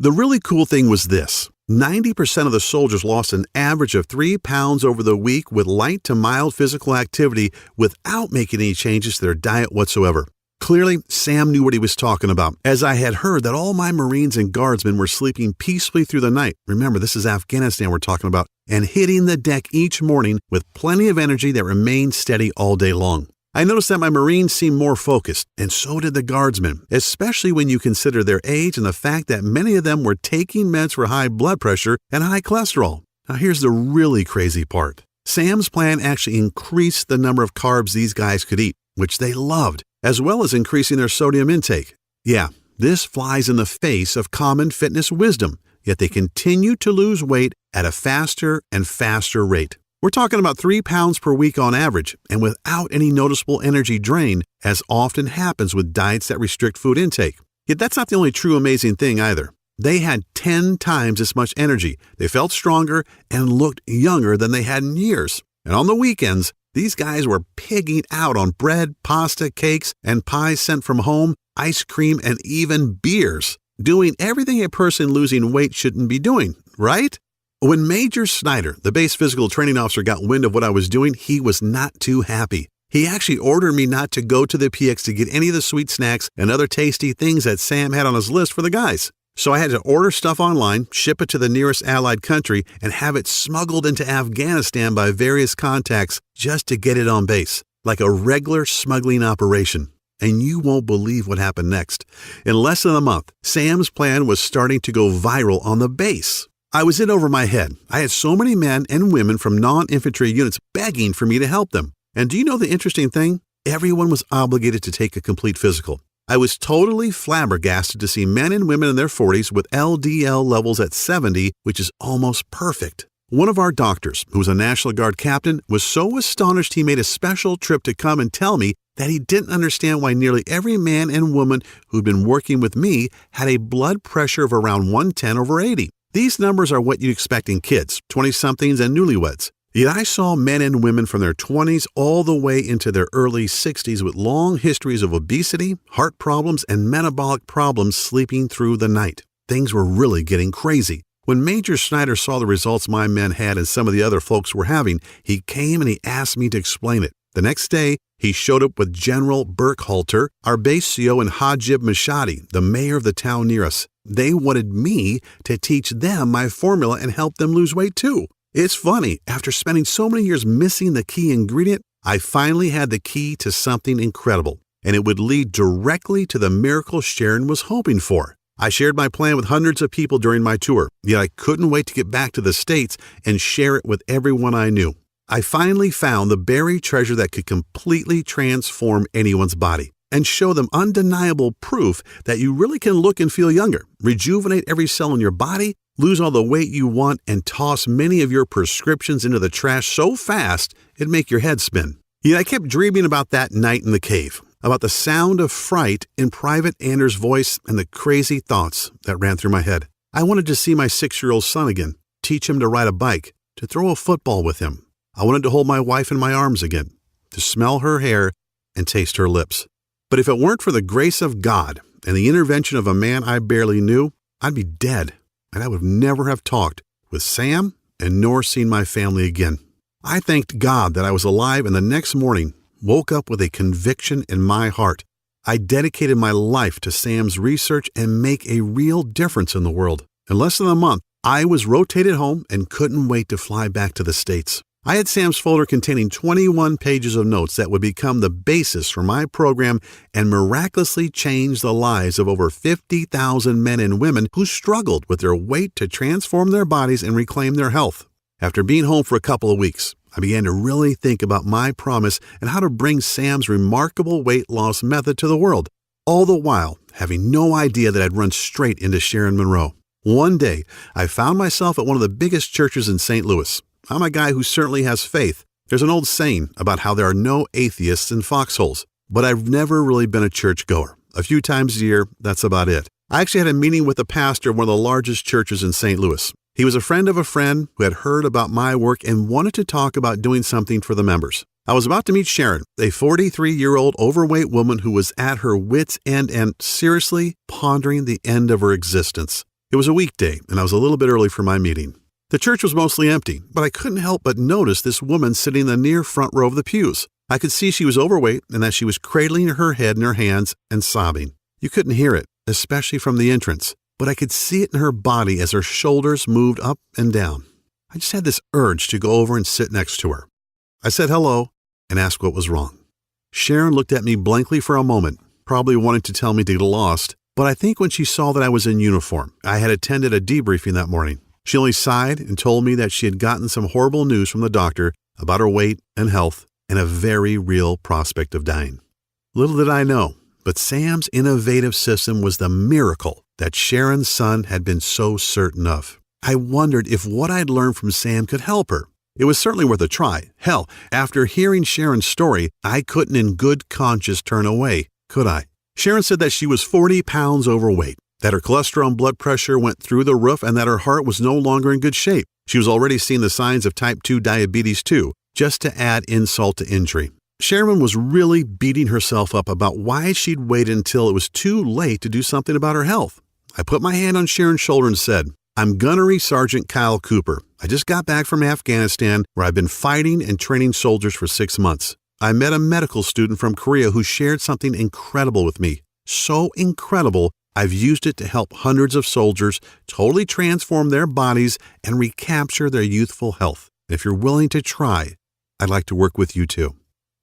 The really cool thing was this. 90% of the soldiers lost an average of 3 pounds over the week with light to mild physical activity without making any changes to their diet whatsoever. Clearly, Sam knew what he was talking about, as I had heard that all my Marines and Guardsmen were sleeping peacefully through the night. Remember, this is Afghanistan we're talking about, and hitting the deck each morning with plenty of energy that remained steady all day long. I noticed that my Marines seemed more focused, and so did the Guardsmen, especially when you consider their age and the fact that many of them were taking meds for high blood pressure and high cholesterol. Now here's the really crazy part. Sam's plan actually increased the number of carbs these guys could eat, which they loved, as well as increasing their sodium intake. Yeah, this flies in the face of common fitness wisdom, yet they continue to lose weight at a faster and faster rate. We're talking about 3 pounds per week on average, and without any noticeable energy drain, as often happens with diets that restrict food intake. Yet that's not the only true amazing thing either. They had 10 times as much energy, they felt stronger, and looked younger than they had in years. And on the weekends, these guys were pigging out on bread, pasta, cakes, and pies sent from home, ice cream, and even beers, doing everything a person losing weight shouldn't be doing, right? When Major Snyder, the base physical training officer, got wind of what I was doing, he was not too happy. He actually ordered me not to go to the PX to get any of the sweet snacks and other tasty things that Sam had on his list for the guys. So I had to order stuff online, ship it to the nearest allied country, and have it smuggled into Afghanistan by various contacts just to get it on base, like a regular smuggling operation. And you won't believe what happened next. In less than a month, Sam's plan was starting to go viral on the base. I was in over my head. I had so many men and women from non-infantry units begging for me to help them. And do you know the interesting thing? Everyone was obligated to take a complete physical. I was totally flabbergasted to see men and women in their 40s with LDL levels at 70, which is almost perfect. One of our doctors, who was a National Guard captain, was so astonished he made a special trip to come and tell me that he didn't understand why nearly every man and woman who'd been working with me had a blood pressure of around 110/80. These numbers are what you'd expect in kids, 20-somethings, and newlyweds. Yet I saw men and women from their 20s all the way into their early 60s with long histories of obesity, heart problems, and metabolic problems sleeping through the night. Things were really getting crazy. When Major Snyder saw the results my men had and some of the other folks were having, he came and he asked me to explain it. The next day, he showed up with General Burkhalter, our base CO, and Hajib Mashadi, the mayor of the town near us. They wanted me to teach them my formula and help them lose weight too. It's funny, after spending so many years missing the key ingredient, I finally had the key to something incredible, and it would lead directly to the miracle Sharon was hoping for. I shared my plan with hundreds of people during my tour, yet I couldn't wait to get back to the States and share it with everyone I knew. I finally found the buried treasure that could completely transform anyone's body and show them undeniable proof that you really can look and feel younger, rejuvenate every cell in your body, lose all the weight you want, and toss many of your prescriptions into the trash so fast it'd make your head spin. Yet I kept dreaming about that night in the cave, about the sound of fright in Private Anders' voice and the crazy thoughts that ran through my head. I wanted to see my 6-year-old son again, teach him to ride a bike, to throw a football with him. I wanted to hold my wife in my arms again, to smell her hair and taste her lips. But if it weren't for the grace of God and the intervention of a man I barely knew, I'd be dead, and I would never have talked with Sam and nor seen my family again. I thanked God that I was alive, and the next morning woke up with a conviction in my heart. I dedicated my life to Sam's research and make a real difference in the world. In less than a month, I was rotated home and couldn't wait to fly back to the States. I had Sam's folder containing 21 pages of notes that would become the basis for my program and miraculously change the lives of over 50,000 men and women who struggled with their weight to transform their bodies and reclaim their health. After being home for a couple of weeks, I began to really think about my promise and how to bring Sam's remarkable weight loss method to the world, all the while having no idea that I'd run straight into Sharon Monroe. One day, I found myself at one of the biggest churches in St. Louis. I'm a guy who certainly has faith. There's an old saying about how there are no atheists in foxholes, but I've never really been a churchgoer. A few times a year, that's about it. I actually had a meeting with the pastor of one of the largest churches in St. Louis. He was a friend of a friend who had heard about my work and wanted to talk about doing something for the members. I was about to meet Sharon, a 43-year-old overweight woman who was at her wit's end and seriously pondering the end of her existence. It was a weekday, and I was a little bit early for my meeting. The church was mostly empty, but I couldn't help but notice this woman sitting in the near front row of the pews. I could see she was overweight and that she was cradling her head in her hands and sobbing. You couldn't hear it, especially from the entrance, but I could see it in her body as her shoulders moved up and down. I just had this urge to go over and sit next to her. I said hello and asked what was wrong. Sharon looked at me blankly for a moment, probably wanting to tell me to get lost, but I think when she saw that I was in uniform, I had attended a debriefing that morning. She only sighed and told me that she had gotten some horrible news from the doctor about her weight and health and a very real prospect of dying. Little did I know, but Sam's innovative system was the miracle that Sharon's son had been so certain of. I wondered if what I'd learned from Sam could help her. It was certainly worth a try. Hell, after hearing Sharon's story, I couldn't in good conscience turn away, could I? Sharon said that she was 40 pounds overweight, that her cholesterol and blood pressure went through the roof, and that her heart was no longer in good shape. She was already seeing the signs of type 2 diabetes too, just to add insult to injury. Sharon was really beating herself up about why she'd waited until it was too late to do something about her health. I put my hand on Sharon's shoulder and said, "I'm Gunnery Sergeant Kyle Cooper. I just got back from Afghanistan, where I've been fighting and training soldiers for 6 months. I met a medical student from Korea who shared something incredible with me. So incredible, I've used it to help hundreds of soldiers totally transform their bodies and recapture their youthful health. If you're willing to try, I'd like to work with you too."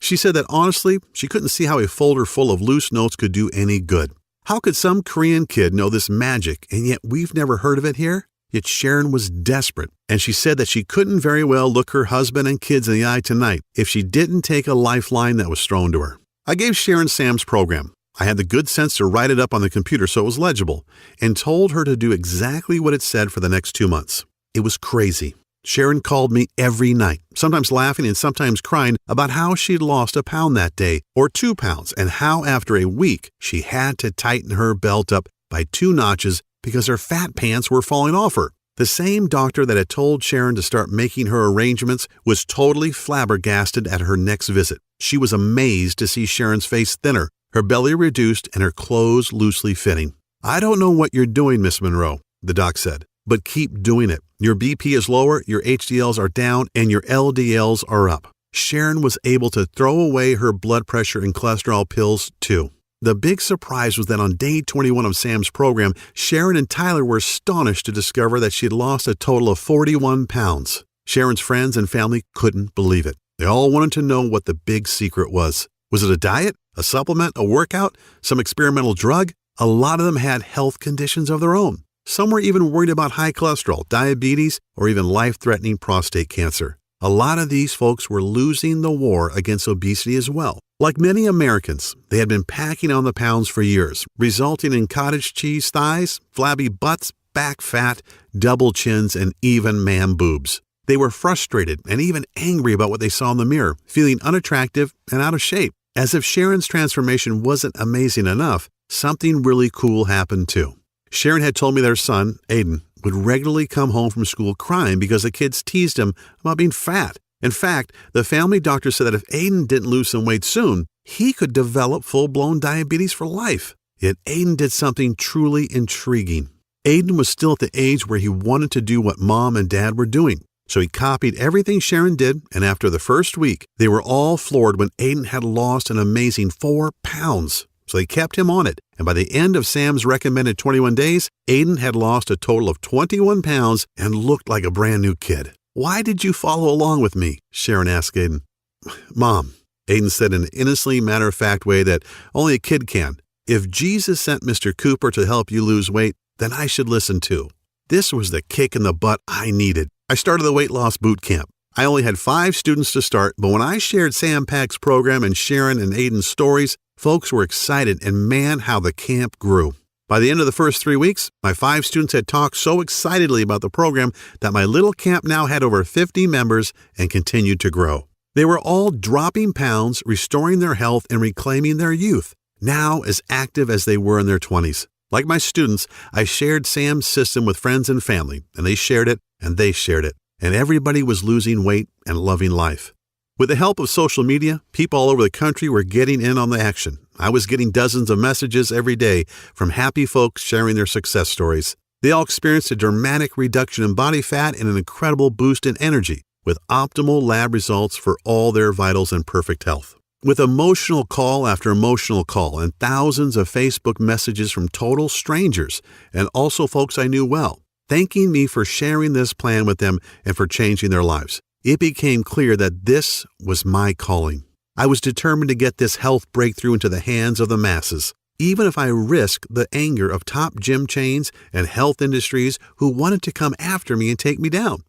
She said that honestly, she couldn't see how a folder full of loose notes could do any good. How could some Korean kid know this magic, and yet we've never heard of it here? Yet Sharon was desperate, and she said that she couldn't very well look her husband and kids in the eye tonight if she didn't take a lifeline that was thrown to her. I gave Sharon Sam's program. I had the good sense to write it up on the computer so it was legible, and told her to do exactly what it said for the next 2 months. It was crazy. Sharon called me every night, sometimes laughing and sometimes crying about how she'd lost a pound that day, or 2 pounds, and how after a week she had to tighten her belt up by 2 notches because her fat pants were falling off her. The same doctor that had told Sharon to start making her arrangements was totally flabbergasted at her next visit. She was amazed to see Sharon's face thinner, her belly reduced, and her clothes loosely fitting. "I don't know what you're doing, Miss Monroe," the doc said, "but keep doing it. Your BP is lower, your HDLs are down, and your LDLs are up." Sharon was able to throw away her blood pressure and cholesterol pills too. The big surprise was that on day 21 of Sam's program, Sharon and Tyler were astonished to discover that she had lost a total of 41 pounds. Sharon's friends and family couldn't believe it. They all wanted to know what the big secret was. Was it a diet, a supplement, a workout, some experimental drug? A lot of them had health conditions of their own. Some were even worried about high cholesterol, diabetes, or even life-threatening prostate cancer. A lot of these folks were losing the war against obesity as well. Like many Americans, they had been packing on the pounds for years, resulting in cottage cheese thighs, flabby butts, back fat, double chins, and even man boobs. They were frustrated and even angry about what they saw in the mirror, feeling unattractive and out of shape. As if Sharon's transformation wasn't amazing enough, something really cool happened too. Sharon had told me their son, Aiden, would regularly come home from school crying because the kids teased him about being fat. In fact, the family doctor said that if Aiden didn't lose some weight soon, he could develop full-blown diabetes for life. Yet Aiden did something truly intriguing. Aiden was still at the age where he wanted to do what mom and dad were doing. So he copied everything Sharon did, and after the first week, they were all floored when Aiden had lost an amazing 4 pounds. So they kept him on it, and by the end of Sam's recommended 21 days, Aiden had lost a total of 21 pounds and looked like a brand new kid. "Why did you follow along with me?" Sharon asked Aiden. "Mom," Aiden said in an innocently matter-of-fact way that only a kid can, "if Jesus sent Mr. Cooper to help you lose weight, then I should listen too." This was the kick in the butt I needed. I started the weight loss boot camp. I only had 5 students to start, but when I shared Sam Pack's program and Sharon and Aiden's stories, folks were excited, and man, how the camp grew. By the end of the first 3 weeks, my 5 students had talked so excitedly about the program that my little camp now had over 50 members and continued to grow. They were all dropping pounds, restoring their health, and reclaiming their youth, now as active as they were in their 20s. Like my students, I shared Sam's system with friends and family, and they shared it, and they shared it, and everybody was losing weight and loving life. With the help of social media, people all over the country were getting in on the action. I was getting dozens of messages every day from happy folks sharing their success stories. They all experienced a dramatic reduction in body fat and an incredible boost in energy, with optimal lab results for all their vitals and perfect health. With emotional call after emotional call and thousands of Facebook messages from total strangers and also folks I knew well, thanking me for sharing this plan with them and for changing their lives, it became clear that this was my calling. I was determined to get this health breakthrough into the hands of the masses, even if I risked the anger of top gym chains and health industries who wanted to come after me and take me down.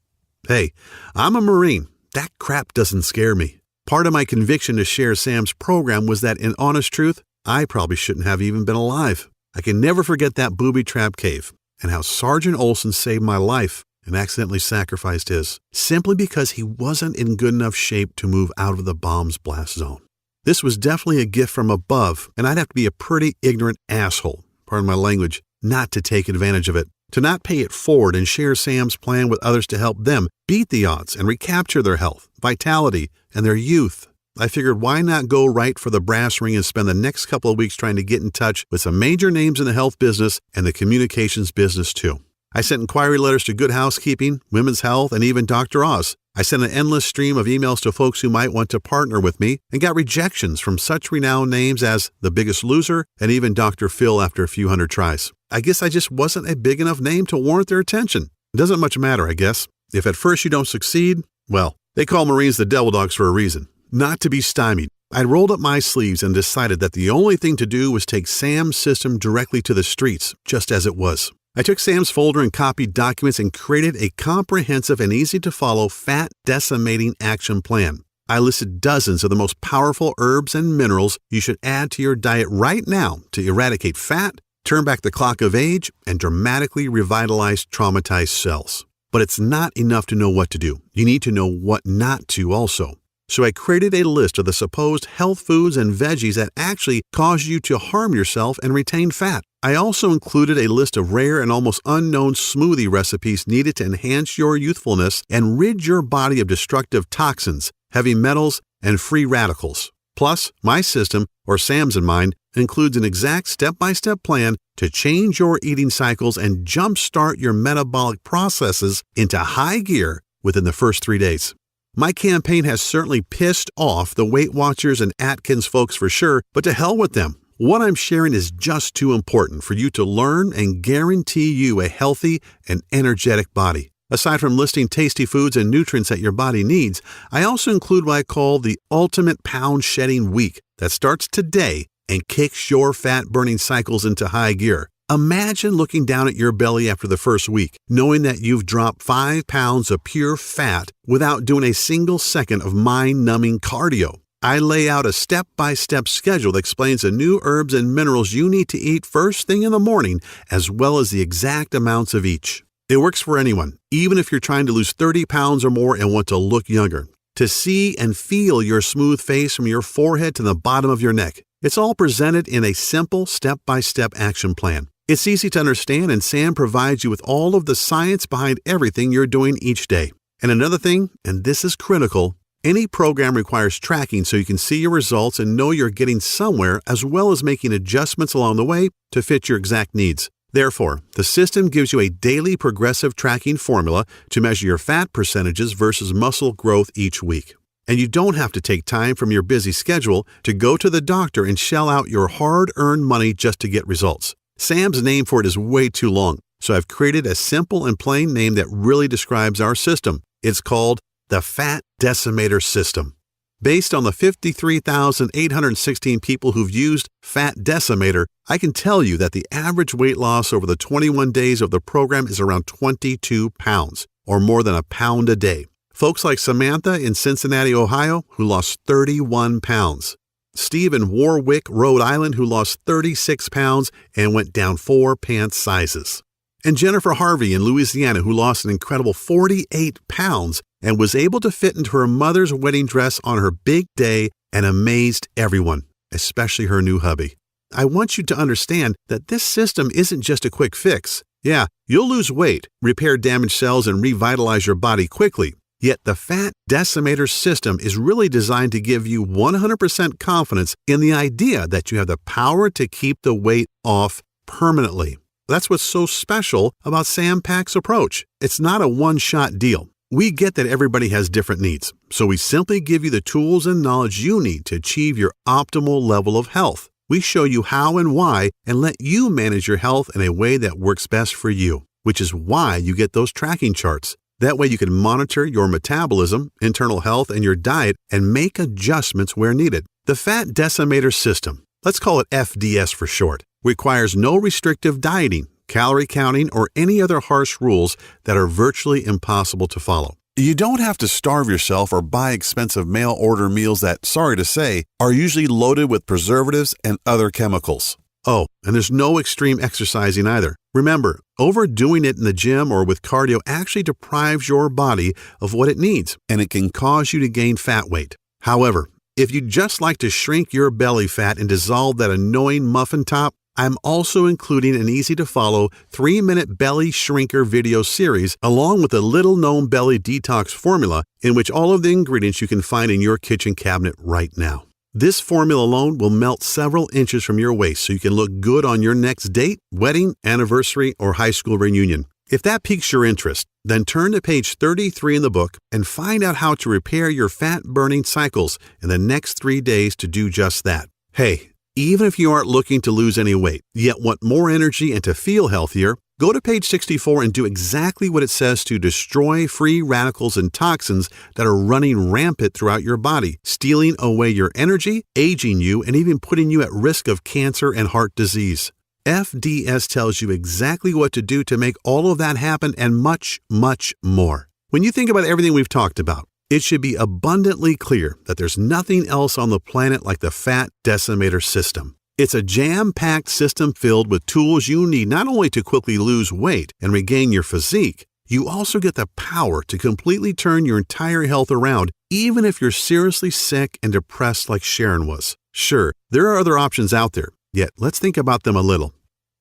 Hey, I'm a Marine. That crap doesn't scare me. Part of my conviction to share Sam's program was that, in honest truth, I probably shouldn't have even been alive. I can never forget that booby trap cave and how Sergeant Olson saved my life and accidentally sacrificed his, simply because he wasn't in good enough shape to move out of the bomb's blast zone. This was definitely a gift from above, and I'd have to be a pretty ignorant asshole, pardon my language, not to take advantage of it, to not pay it forward and share Sam's plan with others to help them beat the odds and recapture their health, vitality, and their youth. I figured, why not go right for the brass ring and spend the next couple of weeks trying to get in touch with some major names in the health business and the communications business too. I sent inquiry letters to Good Housekeeping, Women's Health, and even Dr. Oz. I sent an endless stream of emails to folks who might want to partner with me and got rejections from such renowned names as The Biggest Loser and even Dr. Phil after a few hundred tries. I guess I just wasn't a big enough name to warrant their attention. It doesn't much matter, I guess. If at first you don't succeed, well, they call Marines the devil dogs for a reason. Not to be stymied, I rolled up my sleeves and decided that the only thing to do was take Sam's system directly to the streets, just as it was. I took Sam's folder and copied documents and created a comprehensive and easy-to-follow fat decimating action plan. I listed dozens of the most powerful herbs and minerals you should add to your diet right now to eradicate fat, turn back the clock of age, and dramatically revitalize traumatized cells. But it's not enough to know what to do. You need to know what not to also. So I created a list of the supposed health foods and veggies that actually cause you to harm yourself and retain fat. I also included a list of rare and almost unknown smoothie recipes needed to enhance your youthfulness and rid your body of destructive toxins, heavy metals, and free radicals. Plus, my system, or Sam's in mine, includes an exact step-by-step plan to change your eating cycles and jumpstart your metabolic processes into high gear within the first 3 days. My campaign has certainly pissed off the Weight Watchers and Atkins folks for sure, but to hell with them. What I'm sharing is just too important for you to learn and guarantee you a healthy and energetic body. Aside from listing tasty foods and nutrients that your body needs, I also include what I call the Ultimate Pound Shedding Week that starts today and kicks your fat-burning cycles into high gear. Imagine looking down at your belly after the first week, knowing that you've dropped 5 pounds of pure fat without doing a single second of mind-numbing cardio. I lay out a step-by-step schedule that explains the new herbs and minerals you need to eat first thing in the morning, as well as the exact amounts of each. It works for anyone, even if you're trying to lose 30 pounds or more and want to look younger. To see and feel your smooth face from your forehead to the bottom of your neck. It's all presented in a simple step-by-step action plan. It's easy to understand, and Sam provides you with all of the science behind everything you're doing each day. And another thing, and this is critical, any program requires tracking so you can see your results and know you're getting somewhere, as well as making adjustments along the way to fit your exact needs. Therefore, the system gives you a daily progressive tracking formula to measure your fat percentages versus muscle growth each week. And you don't have to take time from your busy schedule to go to the doctor and shell out your hard-earned money just to get results. Sam's name for it is way too long, so I've created a simple and plain name that really describes our system. It's called the Fat Decimator System. Based on the 53,816 people who've used Fat Decimator, I can tell you that the average weight loss over the 21 days of the program is around 22 pounds, or more than a pound a day. Folks like Samantha in Cincinnati, Ohio, who lost 31 pounds. Steve in Warwick, Rhode Island, who lost 36 pounds and went down 4 pants sizes. And Jennifer Harvey in Louisiana, who lost an incredible 48 pounds and was able to fit into her mother's wedding dress on her big day and amazed everyone, especially her new hubby. I want you to understand that this system isn't just a quick fix. Yeah, you'll lose weight, repair damaged cells, and revitalize your body quickly. Yet the Fat Decimator System is really designed to give you 100% confidence in the idea that you have the power to keep the weight off permanently. That's what's so special about Sam Pak's approach. It's not a one-shot deal. We get that everybody has different needs, so we simply give you the tools and knowledge you need to achieve your optimal level of health. We show you how and why and let you manage your health in a way that works best for you, which is why you get those tracking charts. That way you can monitor your metabolism, internal health, and your diet and make adjustments where needed. The Fat Decimator System, let's call it FDS for short, requires no restrictive dieting, calorie counting, or any other harsh rules that are virtually impossible to follow. You don't have to starve yourself or buy expensive mail-order meals that, sorry to say, are usually loaded with preservatives and other chemicals. Oh, and there's no extreme exercising either. Remember, overdoing it in the gym or with cardio actually deprives your body of what it needs, and it can cause you to gain fat weight. However, if you'd just like to shrink your belly fat and dissolve that annoying muffin top, I'm also including an easy-to-follow 3-minute belly shrinker video series along with a little-known belly detox formula in which all of the ingredients you can find in your kitchen cabinet right now. This formula alone will melt several inches from your waist so you can look good on your next date, wedding, anniversary, or high school reunion. If that piques your interest, then turn to page 33 in the book and find out how to repair your fat-burning cycles in the next 3 days to do just that. Hey, even if you aren't looking to lose any weight, yet want more energy and to feel healthier, go to page 64 and do exactly what it says to destroy free radicals and toxins that are running rampant throughout your body, stealing away your energy, aging you, and even putting you at risk of cancer and heart disease. FDS tells you exactly what to do to make all of that happen and much, much more. When you think about everything we've talked about, it should be abundantly clear that there's nothing else on the planet like the Fat Decimator System. It's a jam-packed system filled with tools you need not only to quickly lose weight and regain your physique, you also get the power to completely turn your entire health around, even if you're seriously sick and depressed like Sharon was. Sure, there are other options out there, yet let's think about them a little.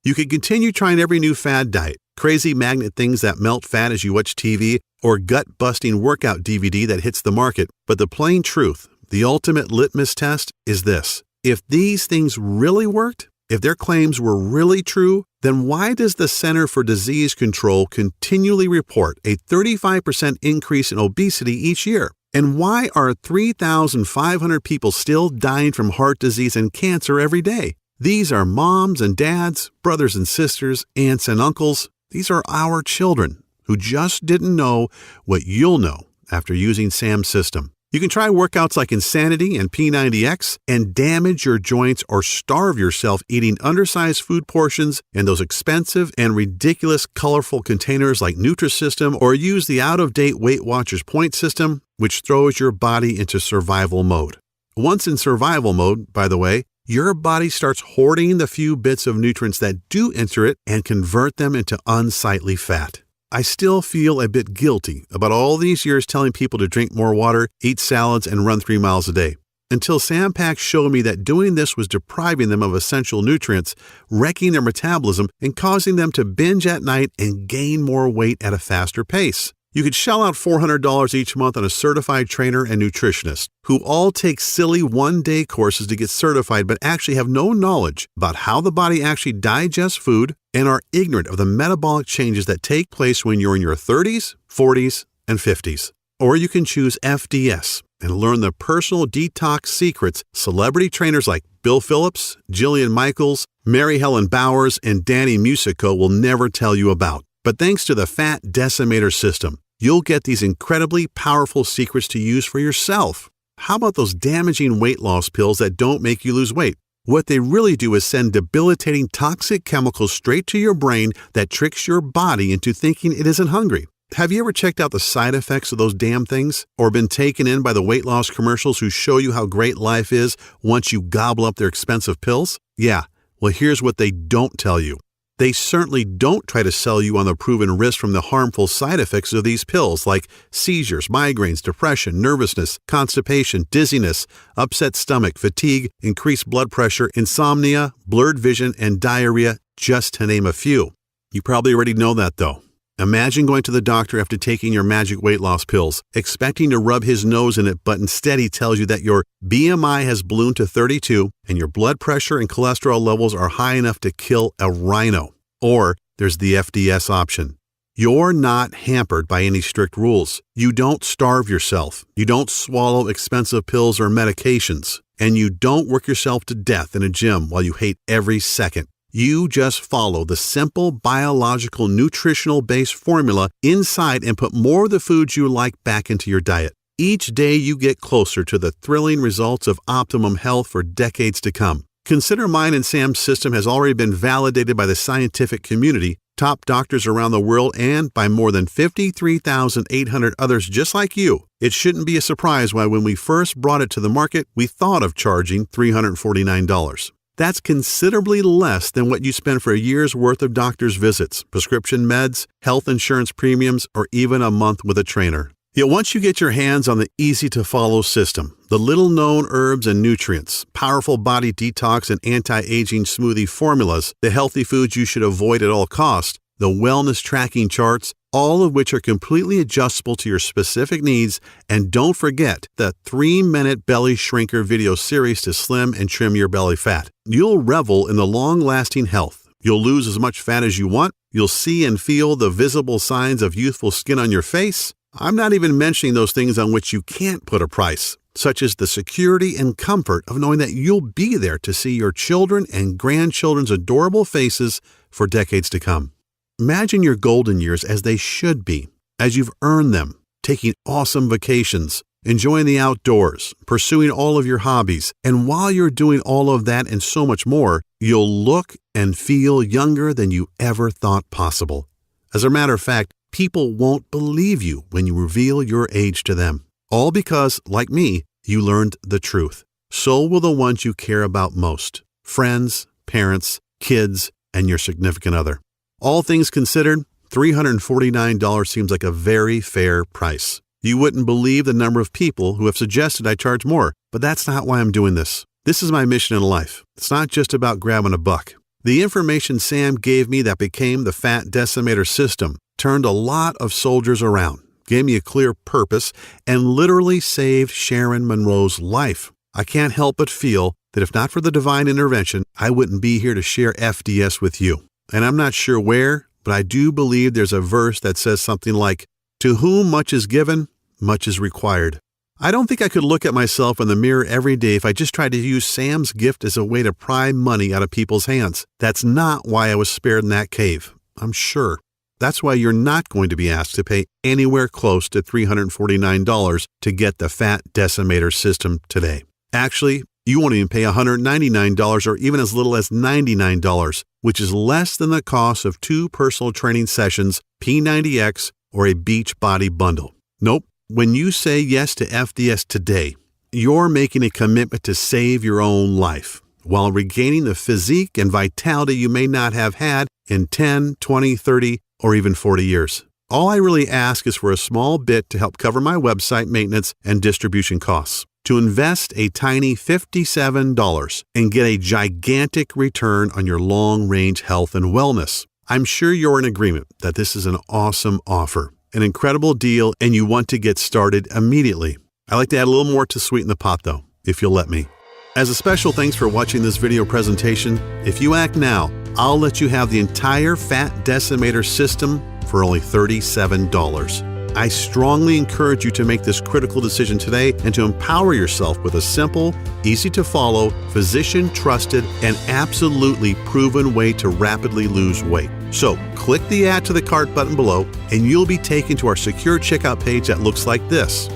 You could continue trying every new fad diet, crazy magnet things that melt fat as you watch TV, or gut-busting workout DVD that hits the market, but the plain truth, the ultimate litmus test, is this. If these things really worked, if their claims were really true, then why does the Center for Disease Control continually report a 35% increase in obesity each year? And why are 3,500 people still dying from heart disease and cancer every day? These are moms and dads, brothers and sisters, aunts and uncles. These are our children who just didn't know what you'll know after using Sam's system. You can try workouts like Insanity and P90X and damage your joints or starve yourself eating undersized food portions in those expensive and ridiculous colorful containers like Nutrisystem, or use the out-of-date Weight Watchers point system, which throws your body into survival mode. Once in survival mode, by the way, your body starts hoarding the few bits of nutrients that do enter it and convert them into unsightly fat. I still feel a bit guilty about all these years telling people to drink more water, eat salads, and run 3 miles a day, until Sam Pack showed me that doing this was depriving them of essential nutrients, wrecking their metabolism, and causing them to binge at night and gain more weight at a faster pace. You could shell out $400 each month on a certified trainer and nutritionist who all take silly one-day courses to get certified but actually have no knowledge about how the body actually digests food and are ignorant of the metabolic changes that take place when you're in your 30s, 40s, and 50s. Or you can choose FDS and learn the personal detox secrets celebrity trainers like Bill Phillips, Jillian Michaels, Mary Helen Bowers, and Danny Musico will never tell you about. But thanks to the Fat Decimator System, you'll get these incredibly powerful secrets to use for yourself. How about those damaging weight loss pills that don't make you lose weight? What they really do is send debilitating toxic chemicals straight to your brain that tricks your body into thinking it isn't hungry. Have you ever checked out the side effects of those damn things? Or been taken in by the weight loss commercials who show you how great life is once you gobble up their expensive pills? Yeah, well, here's what they don't tell you. They certainly don't try to sell you on the proven risk from the harmful side effects of these pills like seizures, migraines, depression, nervousness, constipation, dizziness, upset stomach, fatigue, increased blood pressure, insomnia, blurred vision, and diarrhea, just to name a few. You probably already know that though. Imagine going to the doctor after taking your magic weight loss pills, expecting to rub his nose in it, but instead he tells you that your BMI has ballooned to 32 and your blood pressure and cholesterol levels are high enough to kill a rhino. Or there's the FDS option. You're not hampered by any strict rules. You don't starve yourself. You don't swallow expensive pills or medications. And you don't work yourself to death in a gym while you hate every second. You just follow the simple biological nutritional-based formula inside and put more of the foods you like back into your diet. Each day you get closer to the thrilling results of optimum health for decades to come. Consider mine and Sam's system has already been validated by the scientific community, top doctors around the world, and by more than 53,800 others just like you. It shouldn't be a surprise why when we first brought it to the market, we thought of charging $349. That's considerably less than what you spend for a year's worth of doctor's visits, prescription meds, health insurance premiums, or even a month with a trainer. Yet once you get your hands on the easy-to-follow system, the little-known herbs and nutrients, powerful body detox and anti-aging smoothie formulas, the healthy foods you should avoid at all costs, the wellness tracking charts, all of which are completely adjustable to your specific needs, and don't forget the 3-minute belly shrinker video series to slim and trim your belly fat. You'll revel in the long-lasting health. You'll lose as much fat as you want. You'll see and feel the visible signs of youthful skin on your face. I'm not even mentioning those things on which you can't put a price, such as the security and comfort of knowing that you'll be there to see your children and grandchildren's adorable faces for decades to come. Imagine your golden years as they should be, as you've earned them, taking awesome vacations, enjoying the outdoors, pursuing all of your hobbies, and while you're doing all of that and so much more, you'll look and feel younger than you ever thought possible. As a matter of fact, people won't believe you when you reveal your age to them. All because, like me, you learned the truth. So will the ones you care about most. Friends, parents, kids, and your significant other. All things considered, $349 seems like a very fair price. You wouldn't believe the number of people who have suggested I charge more, but that's not why I'm doing this. This is my mission in life. It's not just about grabbing a buck. The information Sam gave me that became the Fat Decimator System turned a lot of soldiers around, gave me a clear purpose, and literally saved Sharon Monroe's life. I can't help but feel that if not for the divine intervention, I wouldn't be here to share FDS with you. And I'm not sure where, but I do believe there's a verse that says something like, "To whom much is given, much is required." I don't think I could look at myself in the mirror every day if I just tried to use Sam's gift as a way to pry money out of people's hands. That's not why I was spared in that cave, I'm sure. That's why you're not going to be asked to pay anywhere close to $349 to get the Fat Decimator System today. Actually, you won't even pay $199 or even as little as $99, which is less than the cost of 2 personal training sessions, P90X, or a Beachbody bundle. Nope. When you say yes to FDS today, you're making a commitment to save your own life while regaining the physique and vitality you may not have had in 10, 20, 30, or even 40 years. All I really ask is for a small bit to help cover my website maintenance and distribution costs, to invest a tiny $57 and get a gigantic return on your long-range health and wellness. I'm sure you're in agreement that this is an awesome offer, an incredible deal, and you want to get started immediately. I'd like to add a little more to sweeten the pot, though, if you'll let me. As a special thanks for watching this video presentation, if you act now, I'll let you have the entire Fat Decimator System for only $37. I strongly encourage you to make this critical decision today and to empower yourself with a simple, easy-to-follow, physician-trusted, and absolutely proven way to rapidly lose weight. So, click the Add to the Cart button below, and you'll be taken to our secure checkout page that looks like this.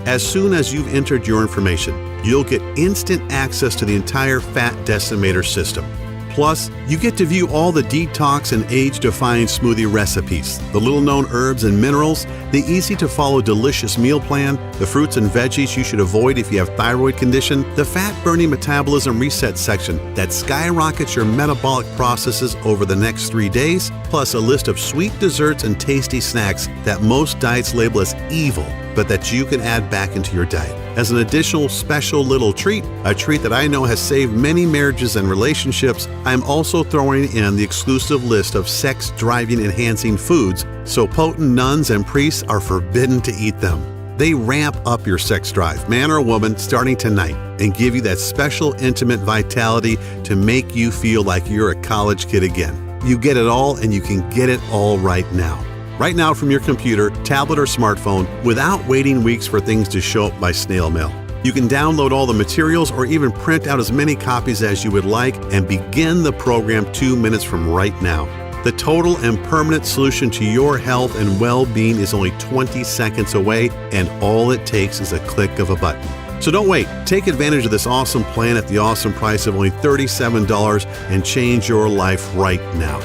As soon as you've entered your information, you'll get instant access to the entire Fat Decimator System. Plus, you get to view all the detox and age-defying smoothie recipes, the little-known herbs and minerals, the easy-to-follow delicious meal plan, the fruits and veggies you should avoid if you have thyroid condition, the fat-burning metabolism reset section that skyrockets your metabolic processes over the next 3 days, plus a list of sweet desserts and tasty snacks that most diets label as evil, but that you can add back into your diet. As an additional special little treat, a treat that I know has saved many marriages and relationships, I'm also throwing in the exclusive list of sex-driving enhancing foods, so potent nuns and priests are forbidden to eat them. They ramp up your sex drive, man or woman, starting tonight, and give you that special intimate vitality to make you feel like you're a college kid again. You get it all, and you can get it all right now. Right now from your computer, tablet, or smartphone without waiting weeks for things to show up by snail mail. You can download all the materials or even print out as many copies as you would like and begin the program 2 minutes from right now. The total and permanent solution to your health and well-being is only 20 seconds away, and all it takes is a click of a button. So don't wait. Take advantage of this awesome plan at the awesome price of only $37 and change your life right now.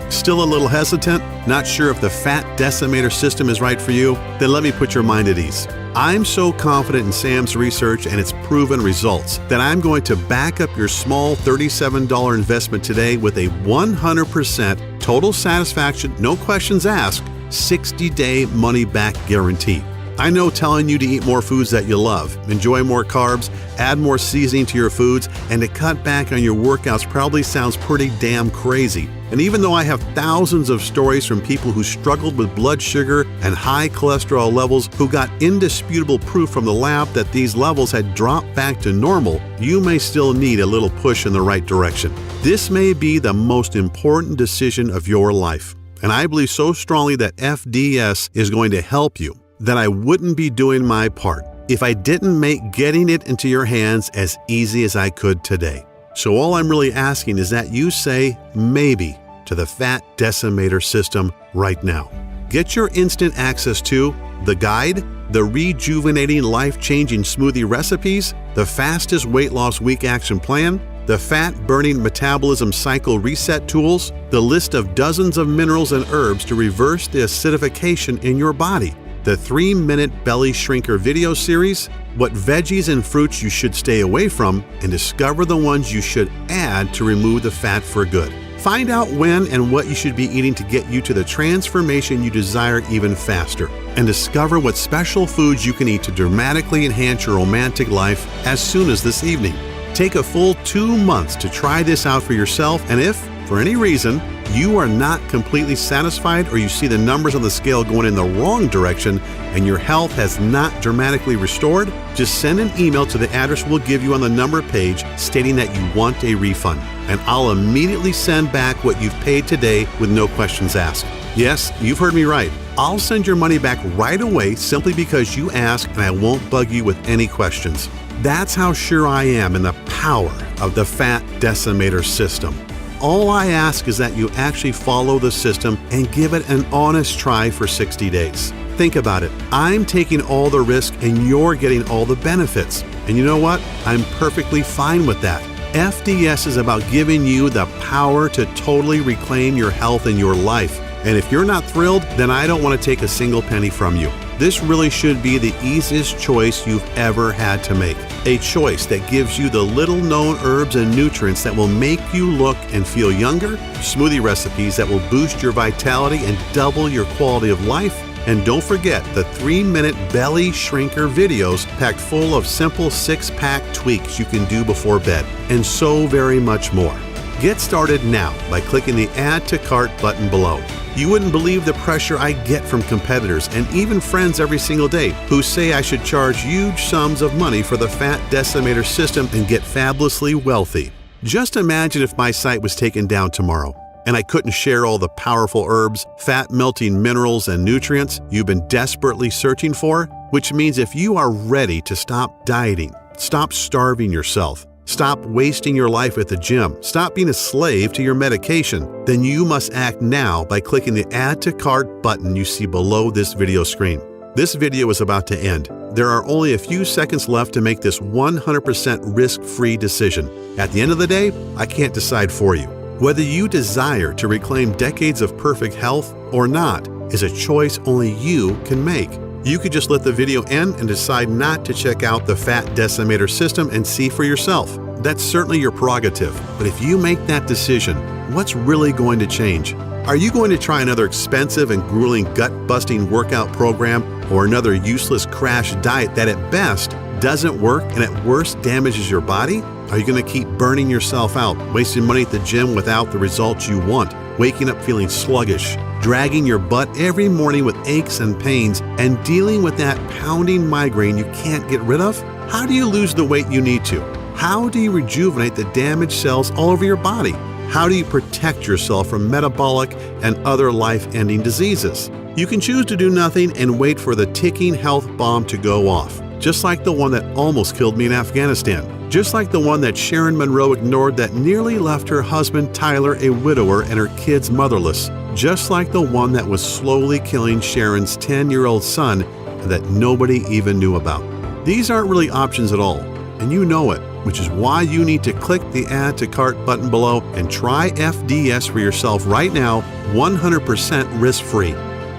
Still a little hesitant? Not sure if the Fat Decimator System is right for you? Then let me put your mind at ease. I'm so confident in Sam's research and its proven results that I'm going to back up your small $37 investment today with a 100% total satisfaction, no questions asked, 60-day money-back guarantee. I know telling you to eat more foods that you love, enjoy more carbs, add more seasoning to your foods, and to cut back on your workouts probably sounds pretty damn crazy. And even though I have thousands of stories from people who struggled with blood sugar and high cholesterol levels who got indisputable proof from the lab that these levels had dropped back to normal, you may still need a little push in the right direction. This may be the most important decision of your life, and I believe so strongly that FDS is going to help you that I wouldn't be doing my part if I didn't make getting it into your hands as easy as I could today. So all I'm really asking is that you say maybe to the Fat Decimator System right now. Get your instant access to the guide, the rejuvenating life-changing smoothie recipes, the fastest weight loss week action plan, the fat-burning metabolism cycle reset tools, the list of dozens of minerals and herbs to reverse the acidification in your body, the 3-minute belly shrinker video series, what veggies and fruits you should stay away from, and discover the ones you should add to remove the fat for good. Find out when and what you should be eating to get you to the transformation you desire even faster. And discover what special foods you can eat to dramatically enhance your romantic life as soon as this evening. Take a full 2 months to try this out for yourself, and if, for any reason you are not completely satisfied or you see the numbers on the scale going in the wrong direction and your health has not dramatically restored, just send an email to the address we'll give you on the number page stating that you want a refund, and I'll immediately send back what you've paid today with no questions asked. Yes, you've heard me right. I'll send your money back right away simply because you asked, and I won't bug you with any questions. That's how sure I am in the power of the Fat Decimator System. All I ask is that you actually follow the system and give it an honest try for 60 days. Think about it. I'm taking all the risk and you're getting all the benefits. And you know what? I'm perfectly fine with that. FDS is about giving you the power to totally reclaim your health and your life. And if you're not thrilled, then I don't want to take a single penny from you. This really should be the easiest choice you've ever had to make. A choice that gives you the little-known herbs and nutrients that will make you look and feel younger, smoothie recipes that will boost your vitality and double your quality of life, and don't forget the 3-minute belly shrinker videos packed full of simple 6-pack tweaks you can do before bed, and so very much more. Get started now by clicking the Add to Cart button below. You wouldn't believe the pressure I get from competitors and even friends every single day who say I should charge huge sums of money for the Fat Decimator System and get fabulously wealthy. Just imagine if my site was taken down tomorrow and I couldn't share all the powerful herbs, fat-melting minerals, and nutrients you've been desperately searching for, which means if you are ready to stop dieting, stop starving yourself, stop wasting your life at the gym, stop being a slave to your medication, then you must act now by clicking the Add to Cart button you see below this video screen. This video is about to end. There are only a few seconds left to make this 100% risk-free decision. At the end of the day, I can't decide for you. Whether you desire to reclaim decades of perfect health or not is a choice only you can make. You could just let the video end and decide not to check out the Fat Decimator System and see for yourself. That's certainly your prerogative, but if you make that decision, what's really going to change? Are you going to try another expensive and grueling gut-busting workout program or another useless crash diet that at best doesn't work and at worst damages your body? Are you going to keep burning yourself out, wasting money at the gym without the results you want, waking up feeling sluggish, dragging your butt every morning with aches and pains, and dealing with that pounding migraine you can't get rid of? How do you lose the weight you need to? How do you rejuvenate the damaged cells all over your body? How do you protect yourself from metabolic and other life-ending diseases? You can choose to do nothing and wait for the ticking health bomb to go off, just like the one that almost killed me in Afghanistan. Just like the one that Sharon Monroe ignored that nearly left her husband Tyler a widower and her kids motherless. Just like the one that was slowly killing Sharon's 10-year-old son and that nobody even knew about. These aren't really options at all, and you know it, which is why you need to click the Add to Cart button below and try FDS for yourself right now, 100% risk-free.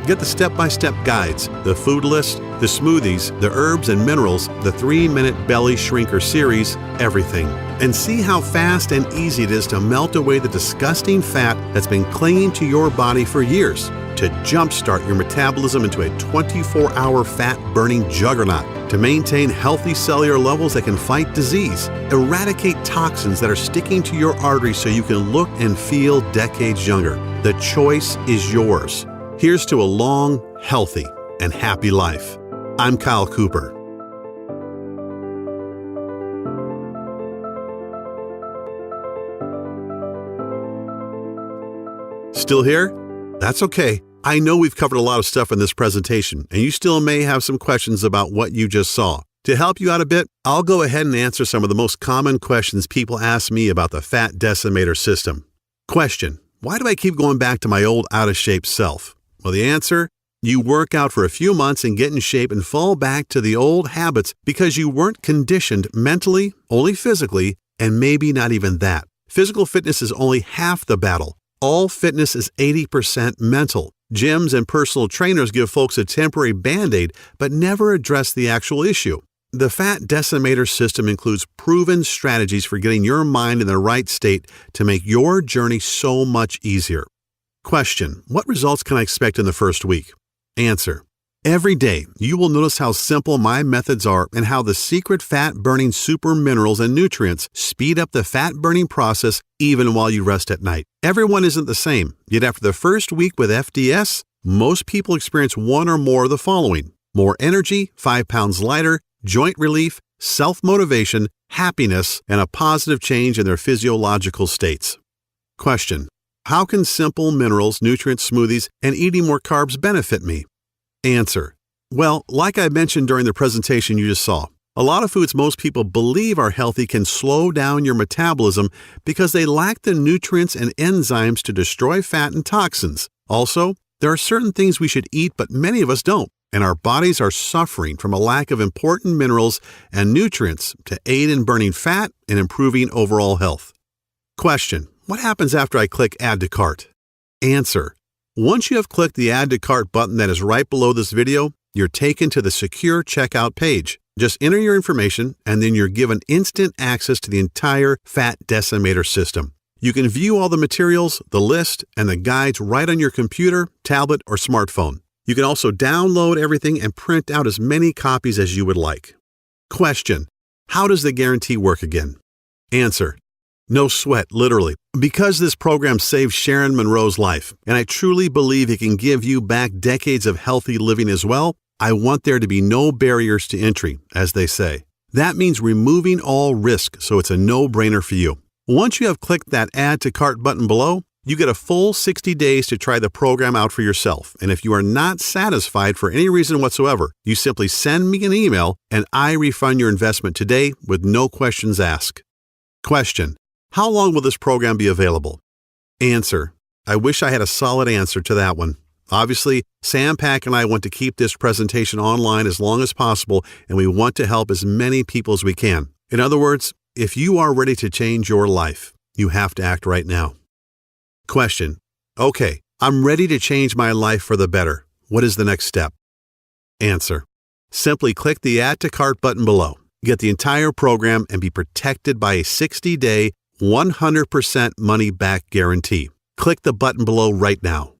Get the step-by-step guides, the food list, the smoothies, the herbs and minerals, the 3-minute belly shrinker series, everything. And see how fast and easy it is to melt away the disgusting fat that's been clinging to your body for years, to jumpstart your metabolism into a 24-hour fat-burning juggernaut, to maintain healthy cellular levels that can fight disease, eradicate toxins that are sticking to your arteries so you can look and feel decades younger. The choice is yours. Here's to a long, healthy, and happy life. I'm Kyle Cooper. Still here? That's okay. I know we've covered a lot of stuff in this presentation, and you still may have some questions about what you just saw. To help you out a bit, I'll go ahead and answer some of the most common questions people ask me about the Fat Decimator System. Question: why do I keep going back to my old out-of-shape self? Well, the answer: you work out for a few months and get in shape and fall back to the old habits because you weren't conditioned mentally, only physically, and maybe not even that. Physical fitness is only half the battle. All fitness is 80% mental. Gyms and personal trainers give folks a temporary Band-Aid, but never address the actual issue. The Fat Decimator System includes proven strategies for getting your mind in the right state to make your journey so much easier. Question: what results can I expect in the first week? Answer: Every day, you will notice how simple my methods are and how the secret fat-burning super minerals and nutrients speed up the fat-burning process even while you rest at night. Everyone isn't the same, yet after the first week with FDS, most people experience one or more of the following: more energy, 5 pounds lighter, joint relief, self-motivation, happiness, and a positive change in their physiological states. Question: how can simple minerals, nutrient smoothies, and eating more carbs benefit me? Answer: well, like I mentioned during the presentation you just saw, a lot of foods most people believe are healthy can slow down your metabolism because they lack the nutrients and enzymes to destroy fat and toxins. Also, there are certain things we should eat but many of us don't, and our bodies are suffering from a lack of important minerals and nutrients to aid in burning fat and improving overall health. Question: what happens after I click Add to Cart? Answer: once you have clicked the Add to Cart button that is right below this video, you're taken to the secure checkout page. Just enter your information, and then you're given instant access to the entire Fat Decimator System. You can view all the materials, the list, and the guides right on your computer, tablet, or smartphone. You can also download everything and print out as many copies as you would like. Question: how does the guarantee work again? Answer: no sweat, literally. Because this program saved Sharon Monroe's life, and I truly believe it can give you back decades of healthy living as well, I want there to be no barriers to entry, as they say. That means removing all risk, so it's a no-brainer for you. Once you have clicked that Add to Cart button below, you get a full 60 days to try the program out for yourself, and if you are not satisfied for any reason whatsoever, you simply send me an email and I refund your investment today with no questions asked. Question: how long will this program be available? Answer: I wish I had a solid answer to that one. Obviously, Sam Pack and I want to keep this presentation online as long as possible, and we want to help as many people as we can. In other words, if you are ready to change your life, you have to act right now. Question: okay, I'm ready to change my life for the better. What is the next step? Answer: simply click the Add to Cart button below. Get the entire program and be protected by a 60-day, 100% money-back guarantee. Click the button below right now.